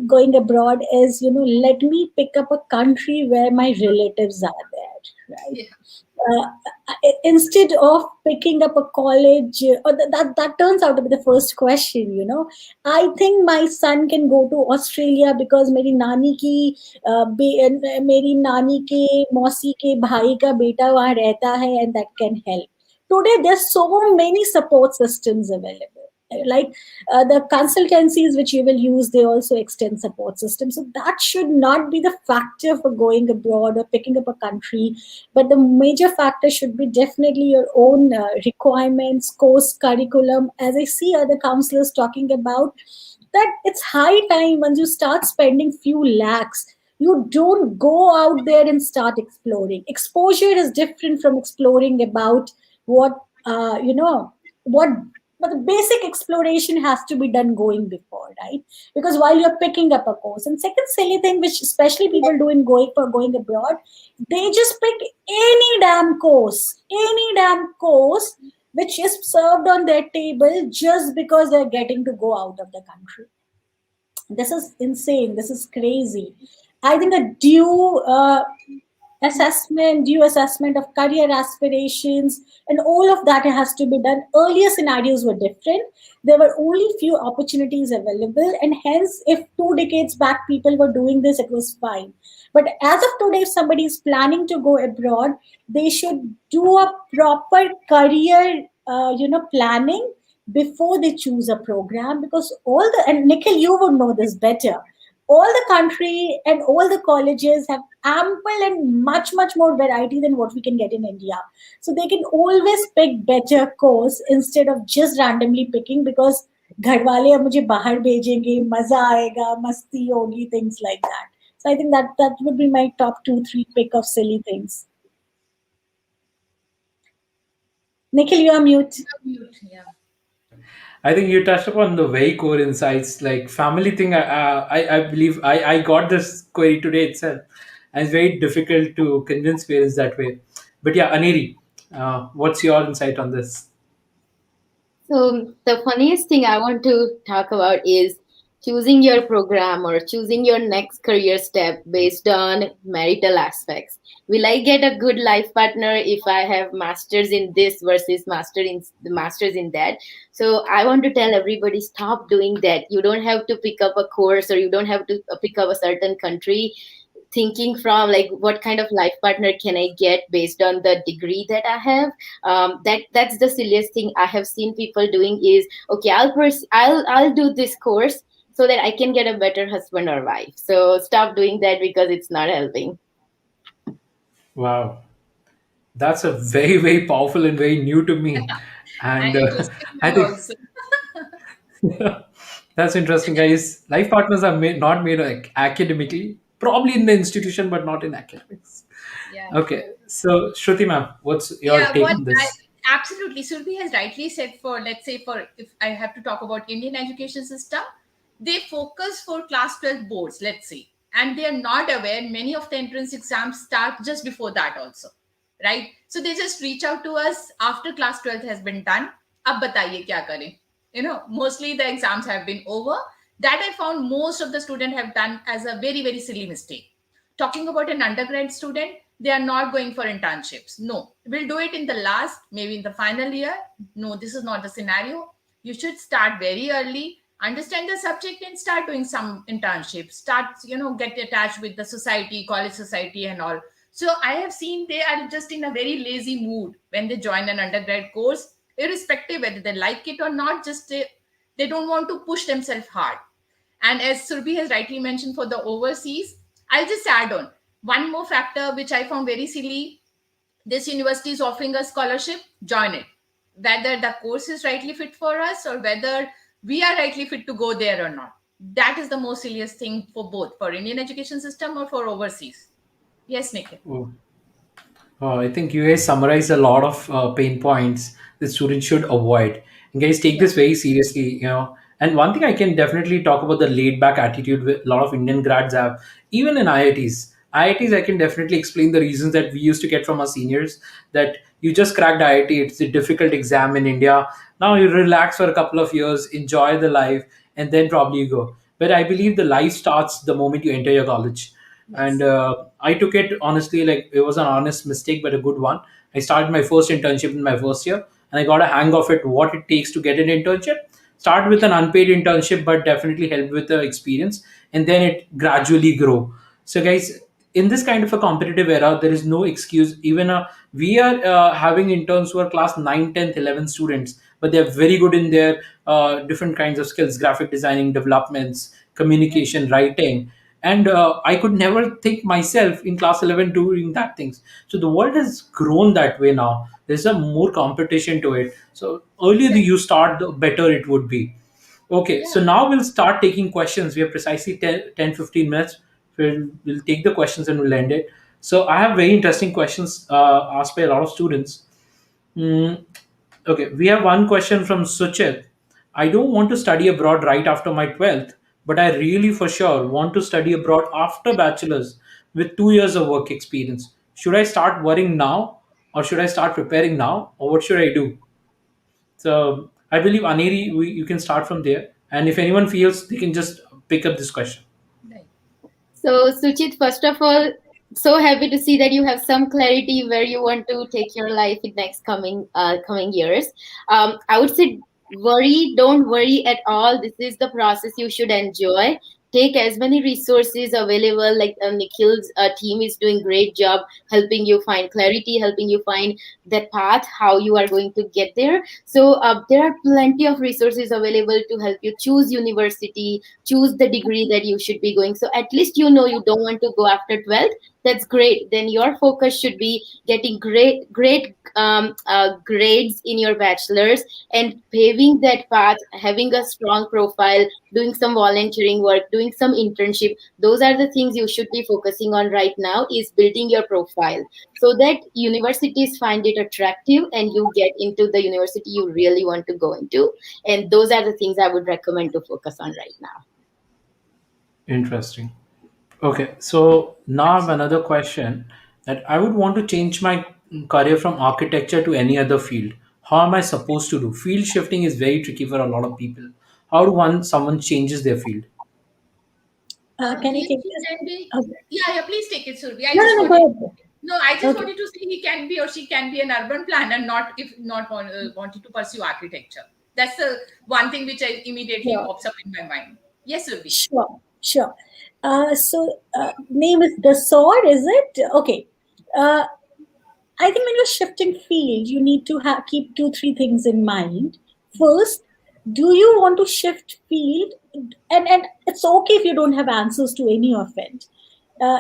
going abroad is, let me pick up a country where my relatives are there, right? Yeah. uh, Instead of picking up a college, or that turns out to be the first question. I think my son can go to Australia because मेरी नानी के मौसी के भाई का बेटा वहाँ रहता है, and that can help. Today there's so many support systems available, like the consultancies which you will use, they also extend support systems. So that should not be the factor for going abroad or picking up a country, but the major factor should be definitely your own requirements, course curriculum. As I see other counselors talking about, that it's high time once you start spending few lakhs, you don't go out there and start exploring. Exposure is different from exploring about what what, but the basic exploration has to be done going before, right? Because while you're picking up a course, and second silly thing which especially people do in going abroad, they just pick any damn course which is served on their table just because they're getting to go out of the country. This is insane. This is crazy. I think a due assessment of career aspirations and all of that has to be done. Earlier scenarios were different. There were only few opportunities available, and hence if 2 decades back people were doing this, it was fine. But as of today, if somebody is planning to go abroad, they should do a proper career planning before they choose a program, because all the, and Nikhil, you would know this better, all the country and all the colleges have ample and much more variety than what we can get in India. So they can always pick better course instead of just randomly picking because घर वाले अब मुझे बाहर भेजेंगे, मजा आएगा, मस्ती होगी, things like that. So I think that would be my top 2 3 pick of silly things. Nikhil, you are mute. Mute. Yeah. I think you touched upon the very core insights, like family thing. I believe I got this query today itself, and it's very difficult to convince parents that way. But yeah, Aneri, what's your insight on this? So the funniest thing I want to talk about is choosing your program or choosing your next career step based on marital aspects. Will I get a good life partner if I have masters in this versus masters in that? So I want to tell everybody, stop doing that. You don't have to pick up a course or you don't have to pick up a certain country thinking from like what kind of life partner can I get based on the degree that I have. That's the silliest thing I have seen people doing is, okay, I'll do this course so that I can get a better husband or wife. So stop doing that because it's not helping. Wow, that's a very powerful and very new to me, And and interesting I me think also. that's interesting, guys. Life partners are not made like academically, probably in the institution, but not in academics. Yeah. Okay, so Shruti ma'am, what's your Yeah, take what on I this? absolutely Surbi has rightly said, for let's say, for if I have to talk about Indian education system, they focus for class 12 boards, let's say, and they are not aware many of the entrance exams start just before that also, right? So they just reach out to us after class 12th has been done. Ab bataiye kya kare? Mostly the exams have been over. That I found most of the student have done as a very silly mistake. Talking about an undergrad student, they are not going for internships. No, we'll do it in the last, maybe in the final year. No, this is not the scenario. You should start very early, understand the subject, and start doing some internships. Start, get attached with the society, college society, and all. So I have seen they are just in a very lazy mood when they join an undergrad course. irrespective whether they like it or not. Just they don't want to push themselves hard. And as Surbi has rightly mentioned, for the overseas, I'll just add on one more factor which I found very silly. This university is offering a scholarship, join it. Whether the course is rightly fit for us or whether we are rightly fit to go there or not. That is the most silliest thing for both, for Indian education system or for overseas. Yes, Nikhil. Oh, I think you guys summarized a lot of pain points that students should avoid. And guys, take Yeah. this very seriously, And one thing I can definitely talk about the laid back attitude with a lot of Indian grads have, even in IITs. IITs, I can definitely explain the reasons that we used to get from our seniors that you just cracked IIT, it's a difficult exam in India. Now you relax for a couple of years, enjoy the life, and then probably you go. But I believe the life starts the moment you enter your college. And Yes. I took it honestly like it was an honest mistake, but a good one. I started my first internship in my first year, and I got a hang of it, what it takes to get an internship. Start with an unpaid internship, but definitely help with the experience, and then it gradually grow. So guys, in this kind of a competitive era, there is no excuse. Even we are having interns who are class 9, 10th, 11 students, but they're very good in their different kinds of skills, graphic designing, developments, communication, writing. And I could never think myself in class 11 doing that things. So the world has grown that way now. There's a more competition to it. So earlier Exactly. you start, the better it would be. Okay, Yeah. so now we'll start taking questions. We have precisely 10-15 minutes. We'll take the questions and we'll end it. So I have very interesting questions asked by a lot of students. Mm, okay, we have one question from Suchit. I don't want to study abroad right after my 12th, but I really for sure want to study abroad after bachelor's with 2 years of work experience. Should I start worrying now or should I start preparing now or what should I do? So I believe Aneri, you can start from there. And if anyone feels, they can just pick up this question. Right. So, Suchit, first of all, so happy to see that you have some clarity where you want to take your life in next coming years. I would say don't worry at all. This is the process you should enjoy. Take as many resources available. Like Nikhil's team is doing great job helping you find clarity, helping you find that path how you are going to get there. So there are plenty of resources available to help you choose university, choose the degree that you should be going. So at least you know you don't want to go after 12th. That's great. Then your focus should be getting great grades in your bachelor's and paving that path, having a strong profile, doing some volunteering work, doing some internship. Those are the things you should be focusing on right now, is building your profile so that universities find it attractive and you get into the university you really want to go into. And those are the things I would recommend to focus on right now. Interesting. Okay, so now I have another question that I would want to change my career from architecture to any other field. How am I supposed to do? Field shifting is very tricky for a lot of people. How do someone changes their field? Can I He take she this? can be. Okay. Yeah, yeah. Please take it, Surbi. I No, just no, no, go wanted. ahead. No, I just Okay. wanted to say he can be or she can be an urban planner, not if not wanting to pursue architecture. That's the one thing which I immediately Sure. pops up in my mind. Yes, Surbi. Sure, sure. Name is the sword, is it? Okay. Uh, I think when you're shifting field, you need to keep two, three things in mind. First, do you want to shift field? And it's okay if you don't have answers to any of it.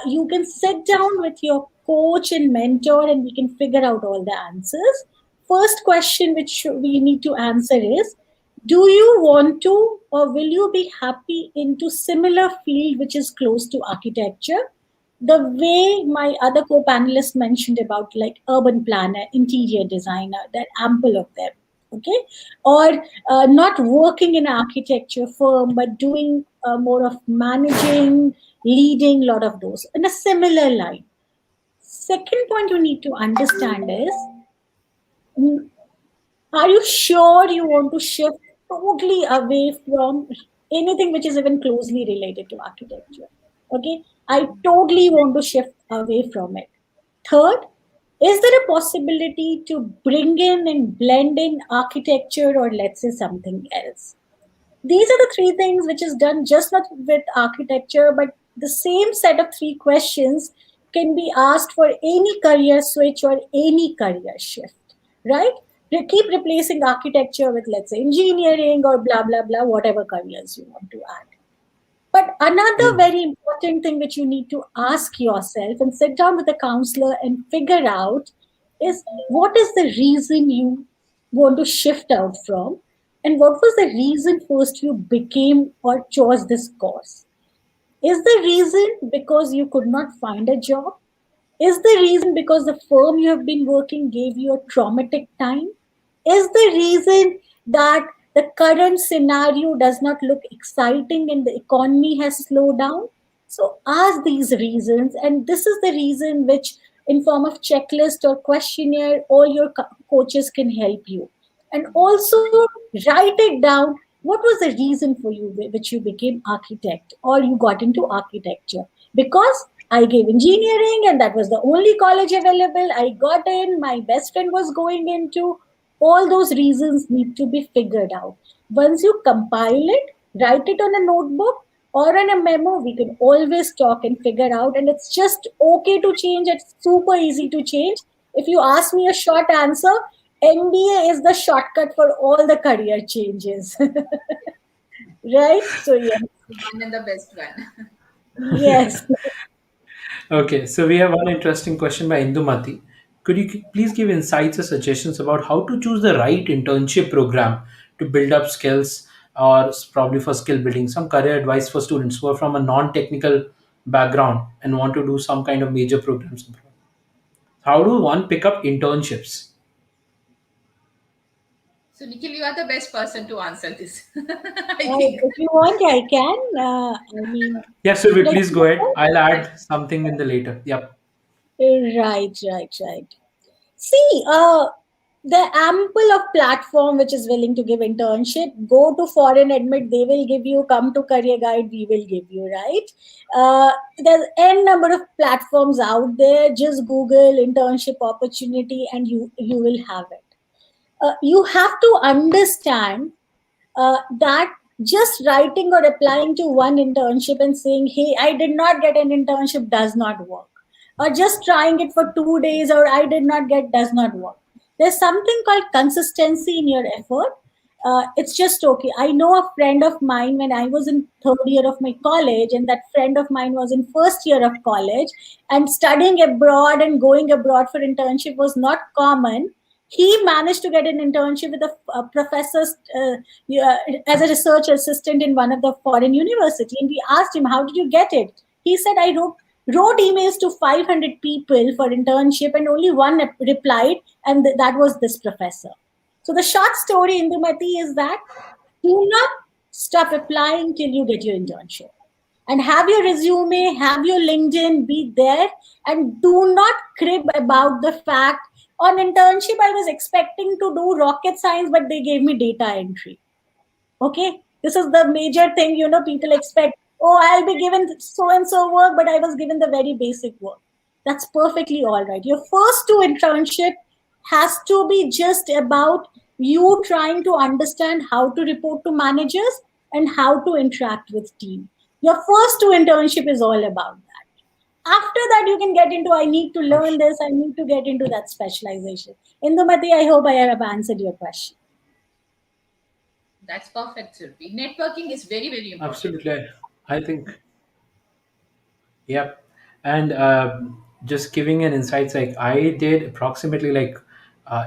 You can sit down with your coach and mentor, and we can figure out all the answers. First question which we need to answer is: do you want to, or will you be happy into similar field which is close to architecture? The way my other co-panelists mentioned about like urban planner, interior designer, there are ample of them. Okay, or not working in an architecture firm but doing more of managing, leading, lot of those in a similar line. Second point you need to understand is, mm, are you sure you want to shift totally away from anything which is even closely related to architecture? Okay, I totally want to shift away from it. Third, is there a possibility to bring in and blend in architecture or let's say something else? These are the three things which is done just not with architecture, but the same set of three questions can be asked for any career switch or any career shift, right? keep replacing architecture with, let's say, engineering or blah blah blah, whatever careers you want to add. But another Mm. very important thing which you need to ask yourself and sit down with a counselor and figure out is, what is the reason you want to shift out from, and what was the reason first you became or chose this course. Is the reason because you could not find a job? Is the reason because the firm you have been working gave you a traumatic time? Is the reason that the current scenario does not look exciting and the economy has slowed down? So ask these reasons, and this is the reason which, in form of checklist or questionnaire, all your coaches can help you. And also write it down. What was the reason for you which you became architect or you got into architecture? Because I gave engineering and that was the only college available. I got in, my best friend was going into. All those reasons need to be figured out. Once you compile it, write it on a notebook or on a memo, we can always talk and figure out. And it's just okay to change. It's super easy to change. If you ask me a short answer, MBA is the shortcut for all the career changes. Right? So, yes. One and the best one. Yes. Okay, so we have one interesting question by Indumati. Could you please give insights or suggestions about how to choose the right internship program to build up skills, or probably for skill building? Some career advice for students who are from a non-technical background and want to do some kind of major programs. How do one pick up internships? So, Nikhil, you are the best person to answer this. I think. If you want, I can. I mean, Yes, would you Surabhi, like please to go go ahead. I'll Yes. add something in the later. Yep. first? Right. See, the ample of platform which is willing to give internship. Go to foreign admit, they will give you. Come to career guide, we will give you. Right? There's n number of platforms out there. Just Google internship opportunity, and you will have it. You have to understand that just writing or applying to one internship and saying, hey, I did not get an internship does not work. Or just trying it for 2 days or I did not get does not work. There's something called consistency in your effort. It's just okay. I know a friend of mine when I was in third year of my college, and that friend of mine was in first year of college, and studying abroad and going abroad for internship was not common. He managed to get an internship with a professor yeah, as a research assistant in one of the foreign university. And we asked him, how did you get it? He said, I wrote emails to 500 people for internship and only one replied, and that was this professor. So the short story, Indumati, is that do not stop applying till you get your internship. And have your resume, have your LinkedIn, be there, and do not crib about the fact on internship I was expecting to do rocket science, but they gave me data entry. Okay, this is the major thing. People expect, oh, I'll be given so and so work, but I was given the very basic work. That's perfectly all right. Your first two internship has to be just about you trying to understand how to report to managers and how to interact with team. Your first two internship is all about that. After that, you can get into, I need to learn this, I need to get into that specialization. Indumati, I hope I have answered your question. That's perfect, Surabhi. Networking is very, very important. Absolutely. I think, yep. And just giving an insights, like I did approximately like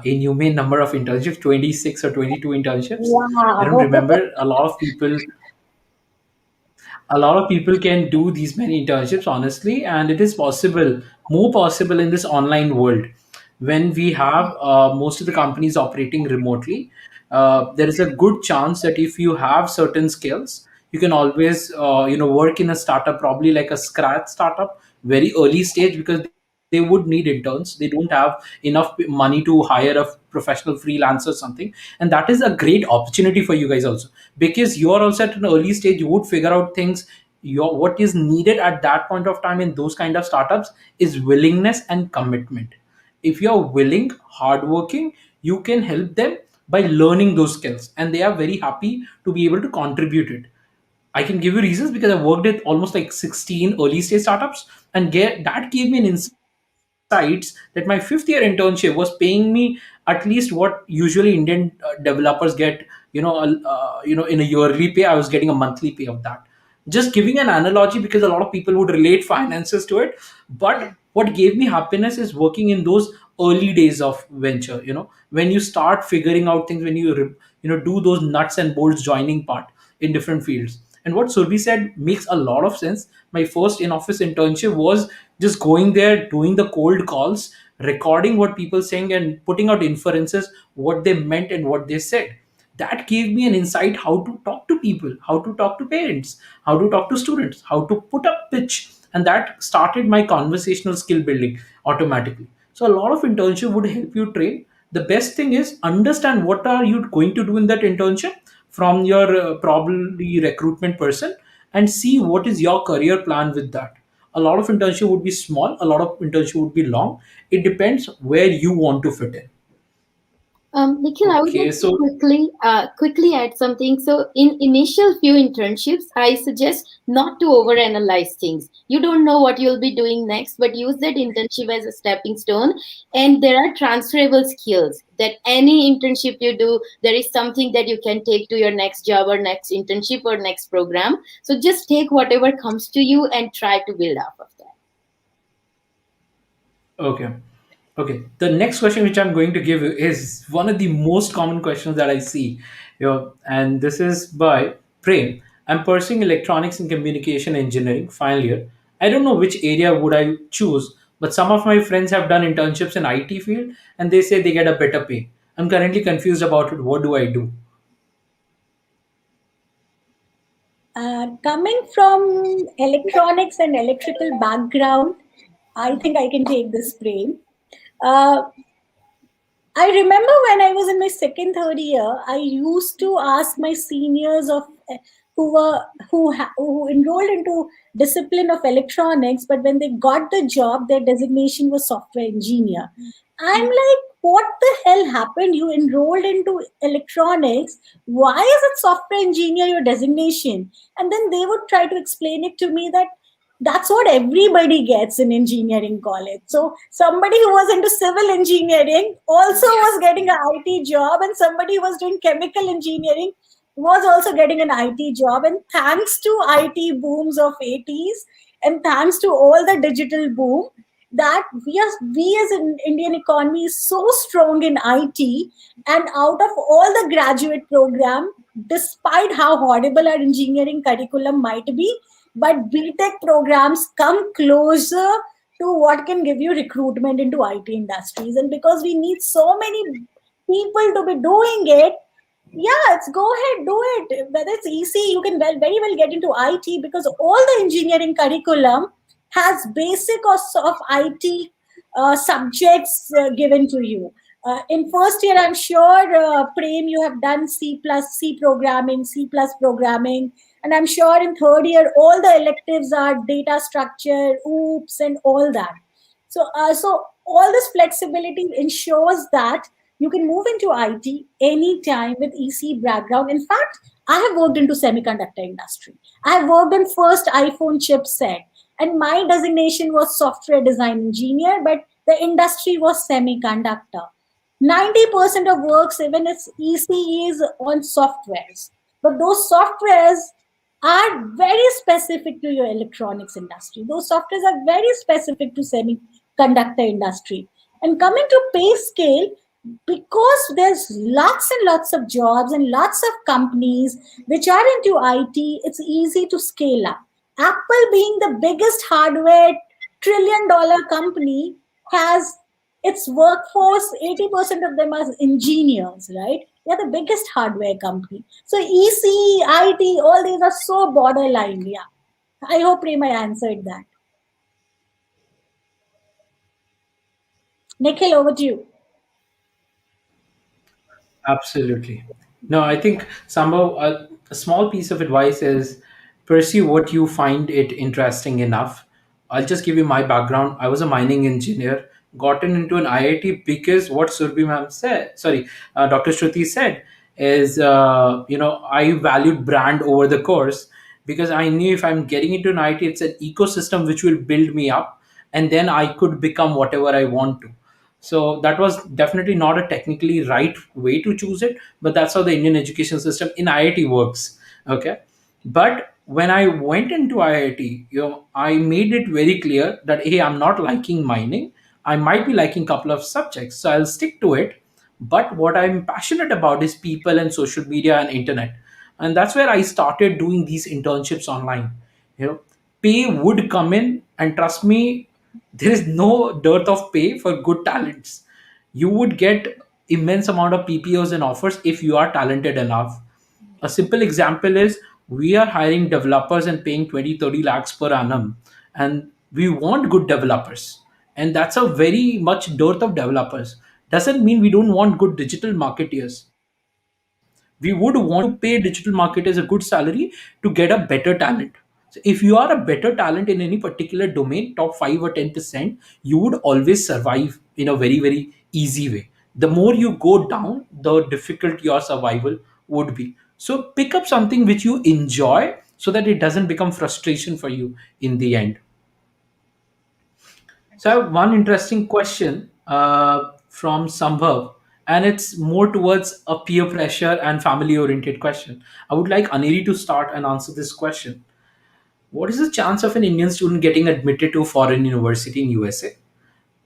inhumane number of internships, 26 or 22 internships. I don't Wow. remember. A lot of people can do these many internships, honestly, and it is possible, more possible in this online world. When we have most of the companies operating remotely, there is a good chance that if you have certain skills, you can always work in a startup, probably like a scratch startup, very early stage, because they would need interns. They don't have enough money to hire a professional freelancer or something, and that is a great opportunity for you guys also, because you are also at an early stage. You would figure out things. What is needed at that point of time in those kind of startups is willingness and commitment. If you're willing, hardworking, you can help them by learning those skills, and they are very happy to be able to contribute it. I can give you reasons because I worked at almost like 16 early stage startups, and that gave me an insights that my fifth year internship was paying me around at least what usually Indian developers get, in a yearly pay, I was getting a monthly pay of that. Just giving an analogy, because a lot of people would relate finances to it. Yeah. But what gave me happiness is working in those early days of venture, when you start figuring out things, when do those nuts and bolts joining part in different fields. And what Surbi said makes a lot of sense. My first in office internship was just going there, doing the cold calls, recording what people saying, and putting out inferences what they meant and what they said. That gave me an insight how to talk to people, how to talk to parents, how to talk to students, how to put up pitch, and that started my conversational skill building automatically. So a lot of internship would help you train. The best thing is understand what are you going to do in that internship from your probably recruitment person, and see what is your career plan with that. A lot of internship would be small, a lot of internship would be long. It depends where you want to fit in. Nikhil, I would Okay, like to so quickly add something. So, in initial few internships, I suggest not to overanalyze things. You don't know what you'll be doing next, but use that internship as a stepping stone. And there are transferable skills that any internship you do, there is something that you can take to your next job or next internship or next program. So, just take whatever comes to you and try to build off of that. okay. Okay. The next question which I'm going to give you is one of the most common questions that I see. And this is by Prem. I'm pursuing electronics and communication engineering final year. I don't know which area would I choose, but some of my friends have done internships in IT field and they say they get a better pay. I'm currently confused about it. What do I do? Coming from electronics and electrical background, I think I can take this frame. Uh, I remember when I was in my second, third year, I used to ask my seniors of who were who enrolled into discipline of electronics, but when they got the job, their designation was software engineer. I'm like, what the hell happened? You enrolled into electronics. Why is it software engineer your designation? And then they would try to explain it to me that that's what everybody gets in engineering college. So somebody who was into civil engineering also was getting an IT job, and somebody who was doing chemical engineering was also getting an IT job. And thanks to IT booms of 80s, and thanks to all the digital boom, that we as an Indian economy is so strong in IT, and out of all the graduate program, despite how horrible our engineering curriculum might be, but BTech programs come closer to what can give you recruitment into IT industries. And because we need so many people to be doing it, yeah, it's go ahead, do it. Whether it's EC, you can very well get into IT, because all the engineering curriculum has basic of IT subjects given to you. In first year, I'm sure, Prem, you have done C programming, C programming, and I'm sure in third year, all the electives are data structure, OOPS, and all that. So all this flexibility ensures that you can move into IT anytime with EC background. In fact, I have worked into semiconductor industry. I have worked on first iPhone chipset, and my designation was software design engineer, but the industry was semiconductor. 90% of works, even if EC is on softwares, but those softwares are very specific to your electronics industry. Those softwares are very specific to semiconductor industry. And coming to pay scale, because there's lots and lots of jobs and lots of companies which are into IT, it's easy to scale up. Apple, being the biggest hardware $1 trillion company, has its workforce, 80% of them are engineers, right? They're the biggest hardware company. So EC, IT, all these are so borderline. Yeah. I hope Prema answered that. Nikhil, over to you. Absolutely. No, I think somehow a small piece of advice is pursue what you find it interesting enough. I'll just give you my background. I was a mining engineer, gotten into an IIT because what Surbi ma'am said, sorry, Dr. Shruti said, is, I valued brand over the course, because I knew if I'm getting into an IIT, it's an ecosystem which will build me up, and then I could become whatever I want to. So that was definitely not a technically right way to choose it, but that's how the Indian education system in IIT works. Okay. But when I went into IIT, I made it very clear that hey, I'm not liking mining. I might be liking a couple of subjects, so I'll stick to it. But what I'm passionate about is people and social media and internet. And that's where I started doing these internships online. You know, pay would come in, and trust me, there is no dearth of pay for good talents. You would get immense amount of PPOs and offers if you are talented enough. A simple example is we are hiring developers and paying 20, 30 lakhs per annum, and we want good developers. And that's a very much dearth of developers. Doesn't mean we don't want good digital marketeers. We would want to pay digital marketers a good salary to get a better talent. So if you are a better talent in any particular domain, top 5 or 10%, you would always survive in a very, very easy way. The more you go down, the difficult your survival would be. So pick up something which you enjoy so that it doesn't become frustration for you in the end. So I have one interesting question from Sambhav, and it's more towards a peer pressure and family oriented question. I would like Aneri to start and answer this question. What is the chance of an Indian student getting admitted to a foreign university in USA?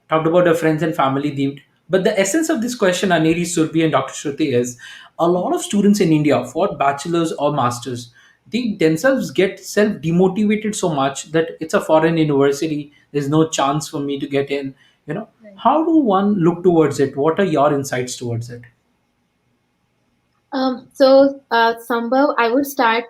Talked about our friends and family themed. But the essence of this question, Aneri, Surbi, and Dr. Shruti, is a lot of students in India for bachelor's or master's, they themselves get self demotivated so much that it's a foreign university. There's no chance for me to get in. Right. How do one look towards it? What are your insights towards it? Sambhav, I would start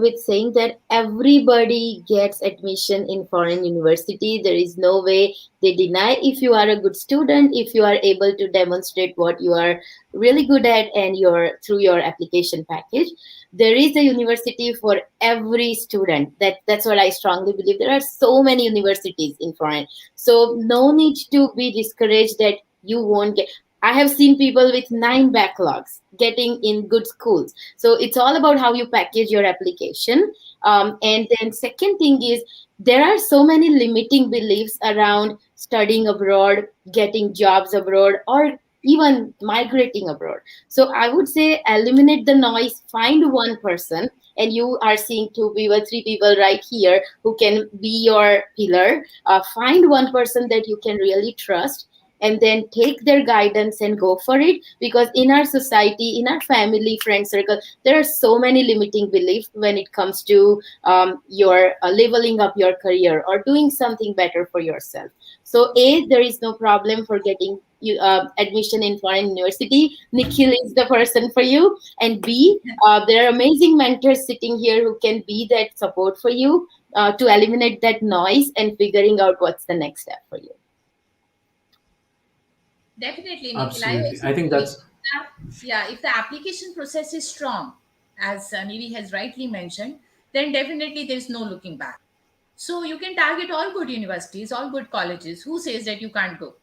with saying that everybody gets admission in foreign university. There is no way they deny if you are a good student, if you are able to demonstrate what you are really good at and your through your application package. There is a university for every student. That's what I strongly believe. There are so many universities in foreign, so no need to be discouraged that you won't get. I have seen people with 9 backlogs getting in good schools. So it's all about how you package your application. And then second thing is there are so many limiting beliefs around studying abroad, getting jobs abroad, or even migrating abroad. So I would say eliminate the noise, find one person, and you are seeing 2 people, 3 people right here who can be your pillar. Find one person that you can really trust and then take their guidance and go for it, because in our society, in our family friend circle, there are so many limiting beliefs when it comes to your leveling up your career or doing something better for yourself. So A, there is no problem for getting you admission in foreign university. Nikhil is the person for you. And B, there are amazing mentors sitting here who can be that support for you to eliminate that noise and figuring out what's the next step for you. Definitely, Nikhil. I Absolutely. also I think believe that's that, yeah, if the application process is strong, as Nidhi has rightly mentioned, then definitely there is no looking back. So you can target all good universities, all good colleges. Who says that you can't go?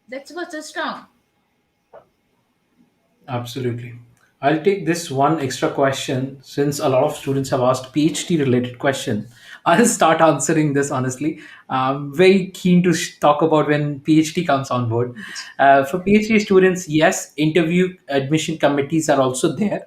That's what's so strong. absolutely. I'll take this one extra question since a lot of students have asked PhD related question. I'll start answering this honestly. I'm very keen to talk about when PhD comes on board. For PhD students, yes, interview admission committees are also there.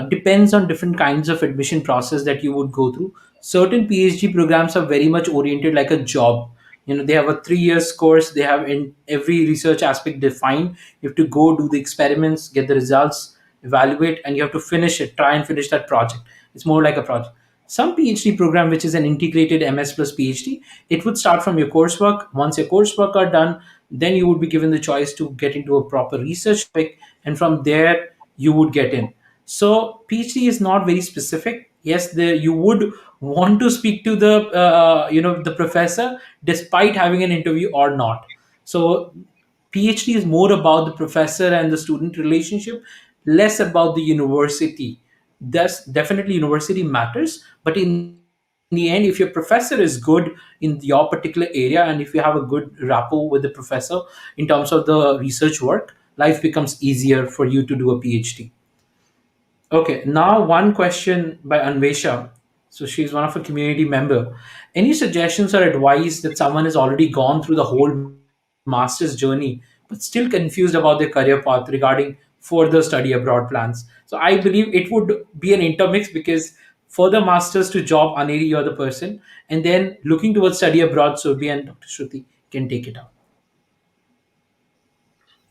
Depends on different kinds of admission process that you would go through. Certain PhD programs are very much oriented like a job. They have a 3 years course. They have in every research aspect defined. You have to go do the experiments, get the results, evaluate, and you have to finish it, try and finish that project. It's more like a project. Some PhD program, which is an integrated MS plus PhD, it would start from your coursework. Once your coursework are done, then you would be given the choice to get into a proper research topic, and from there you would get in. So PhD is not very specific. Yes, you would want to speak to the professor despite having an interview or not. So PhD is more about the professor and the student relationship, less about the university. Thus, definitely university matters, but in the end, if your professor is good in your particular area and if you have a good rapport with the professor in terms of the research work, life becomes easier for you to do a PhD. Okay, now one question by Anvesha. So she's one of a community member. Any suggestions or advice that someone has already gone through the whole mentorship process? master's journey, but still confused about their career path regarding further study abroad plans. So I believe it would be an intermix, because for the masters to job, Aneri, you're the person, and then looking towards study abroad, Surbi and Dr. Shruti can take it up.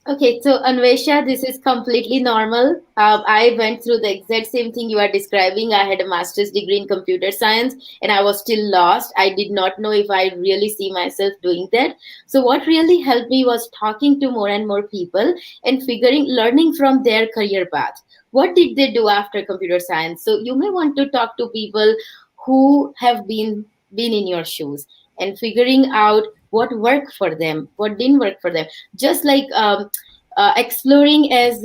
Okay, so Anvesha, this is completely normal. I went through the exact same thing you are describing. I had a master's degree in computer science and I was still lost. I did not know if I really see myself doing that. So, what really helped me was talking to more and more people and learning from their career path. What did they do after computer science? So, you may want to talk to people who have been in your shoes and figuring out what worked for them, what didn't work for them, just like exploring as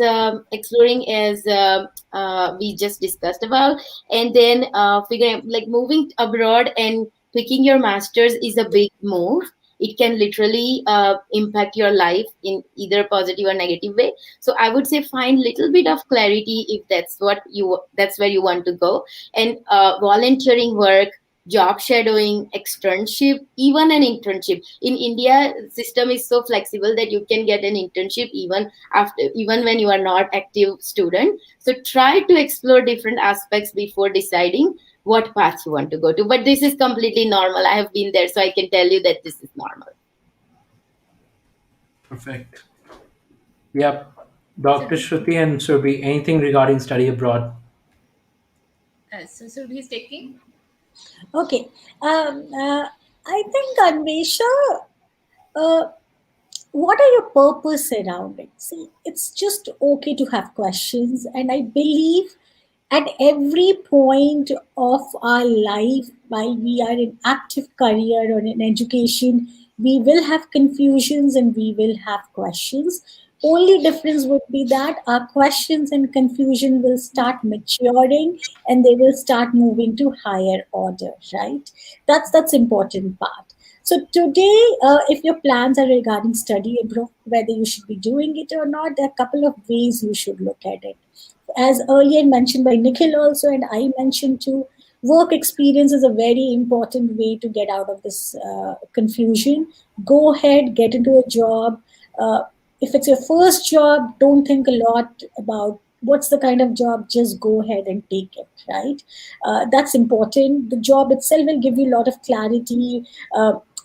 we just discussed about, and then figuring like moving abroad and picking your masters is a big move. It can literally impact your life in either positive or negative way. So I would say find little bit of clarity if that's where you want to go, and volunteering work, job shadowing, externship, even an internship. In India, system is so flexible that you can get an internship even when you are not active student. So try to explore different aspects before deciding what path you want to go to. But this is completely normal. I have been there, so I can tell you that this is normal. Perfect. Yep. Dr. So, Shruti and Surbi, anything regarding study abroad? so he's taking. Okay. I think, Anvesha, uh, what are your purpose around it? See, it's just okay to have questions, and I believe at every point of our life, while we are in active career or in education, we will have confusions and we will have questions. Only difference would be that our questions and confusion will start maturing and they will start moving to higher order, right? That's important part. So today, if your plans are regarding study abroad, whether you should be doing it or not, there are a couple of ways you should look at it. As earlier mentioned by Nikhil also, and I mentioned too, work experience is a very important way to get out of this confusion. Go ahead, get into a job. If it's your first job, don't think a lot about what's the kind of job, just go ahead and take it, right? That's important. The job itself will give you a lot of clarity.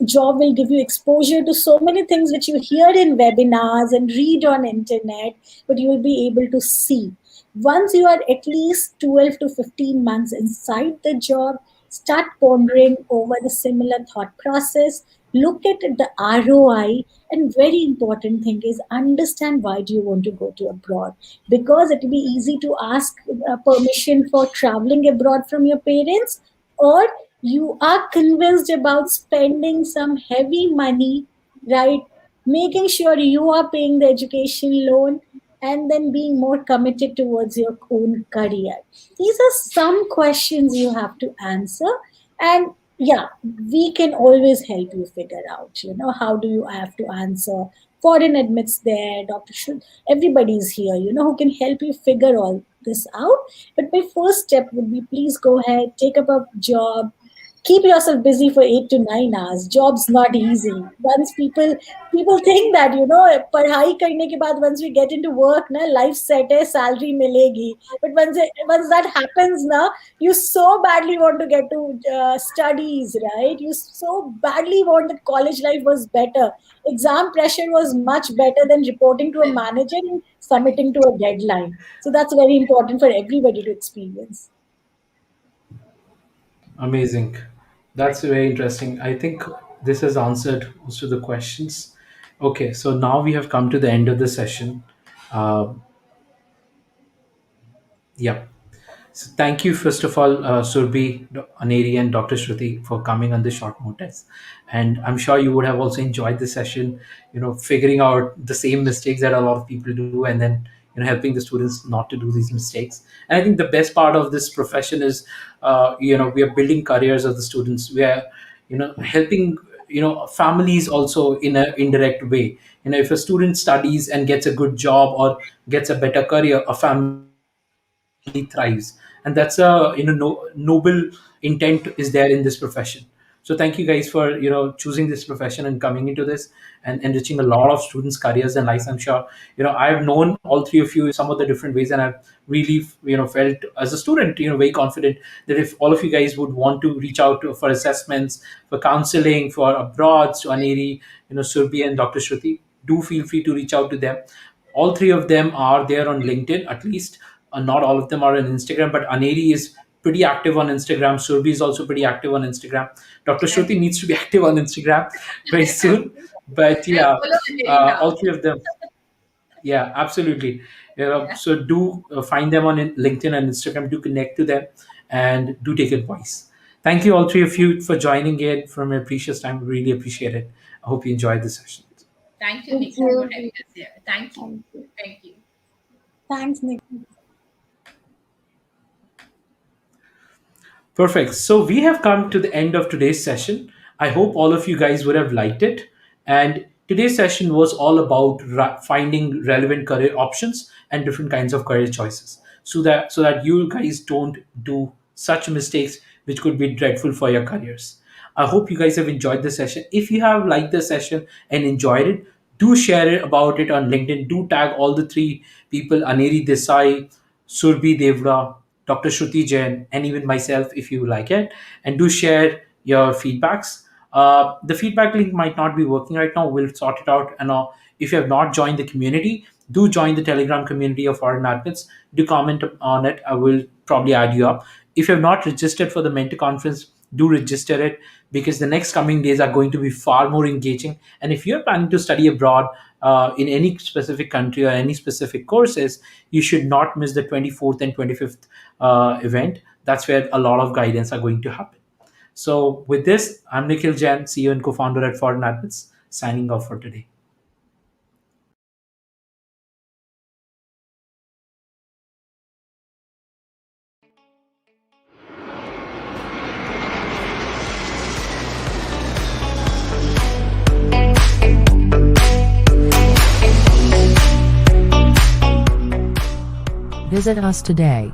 Job will give you exposure to so many things which you hear in webinars and read on internet, but you will be able to see. Once you are at least 12 to 15 months inside the job, start pondering over the similar thought process. Look at the ROI, and very important thing is understand why do you want to go to abroad, because it will be easy to ask permission for traveling abroad from your parents, or you are convinced about spending some heavy money, right? Making sure you are paying the education loan and then being more committed towards your own career. These are some questions you have to answer. And yeah, we can always help you figure out, how do you have to answer. Foreign admits there, Dr. Should, everybody's here, who can help you figure all this out. But my first step would be please go ahead, take up a job, keep yourself busy for 8 to 9 hours. Job's not easy. Once people think that पढ़ाई करने के बाद once we get into work ना life set है salary मिलेगी. But once that happens ना, you so badly want to get to studies, right? You so badly want that college life was better. Exam pressure was much better than reporting to a manager and submitting to a deadline. So that's very important for everybody to experience. Amazing. That's very interesting. I think this has answered most of the questions. Okay, so now we have come to the end of the session. Uh, yeah. So thank you, first of all, Surbi, Aneri, and Dr. Shruti for coming on the short notice. And I'm sure you would have also enjoyed the session, figuring out the same mistakes that a lot of people do, and then helping the students not to do these mistakes. And I think the best part of this profession is, we are building careers of the students. We are, helping, families also in an indirect way. If a student studies and gets a good job or gets a better career, a family thrives, and that's a noble intent is there in this profession. So So thank you guys for choosing this profession and coming into this and enriching a lot of students' careers and lives. I'm sure I've known all three of you in some of the different ways, and I've really felt as a student very confident that if all of you guys would want to reach out for assessments, for counseling, for abroad to Aneri, Surbi and Dr. Shruti, do feel free to reach out to them. All three of them are there on LinkedIn, at least. Not all of them are on Instagram, but Aneri is pretty active on Instagram. Surbi is also pretty active on Instagram. Dr. Shruti needs to be active on Instagram very soon. But I'll yeah, follow Aneri now. all three of them. Yeah, absolutely. Yeah. So do find them on LinkedIn and Instagram. Do connect to them and do take advice. Thank you, all three of you, for joining in from your precious time. Really appreciate it. I hope you enjoyed the session. Thank you, Thank Nikhil, for you. having us here. Thank you. Thank you. Thank you. Thanks, Nick. Perfect. So we have come to the end of today's session. I hope all of you guys would have liked it. And today's session was all about finding relevant career options and different kinds of career choices, so that you guys don't do such mistakes which could be dreadful for your careers. I hope you guys have enjoyed the session. If you have liked the session and enjoyed it, do share it about it on LinkedIn. Do tag all the three people: Aneri Desai, Surabhi Dewra, Dr. Shruti Jain, and even myself if you like it. And do share your feedbacks. The feedback link might not be working right now. We'll sort it out. And if you have not joined the community, do join the Telegram community of foreign admins. Do comment on it. I will probably add you up. If you have not registered for the mentor conference, do register it, because the next coming days are going to be far more engaging. And if you're planning to study abroad in any specific country or any specific courses, you should not miss the 24th and 25th event. That's where a lot of guidance are going to happen. So with this, I'm Nikhil Jain, CEO and co-founder at Foreign Admits, signing off for today. Visit us today.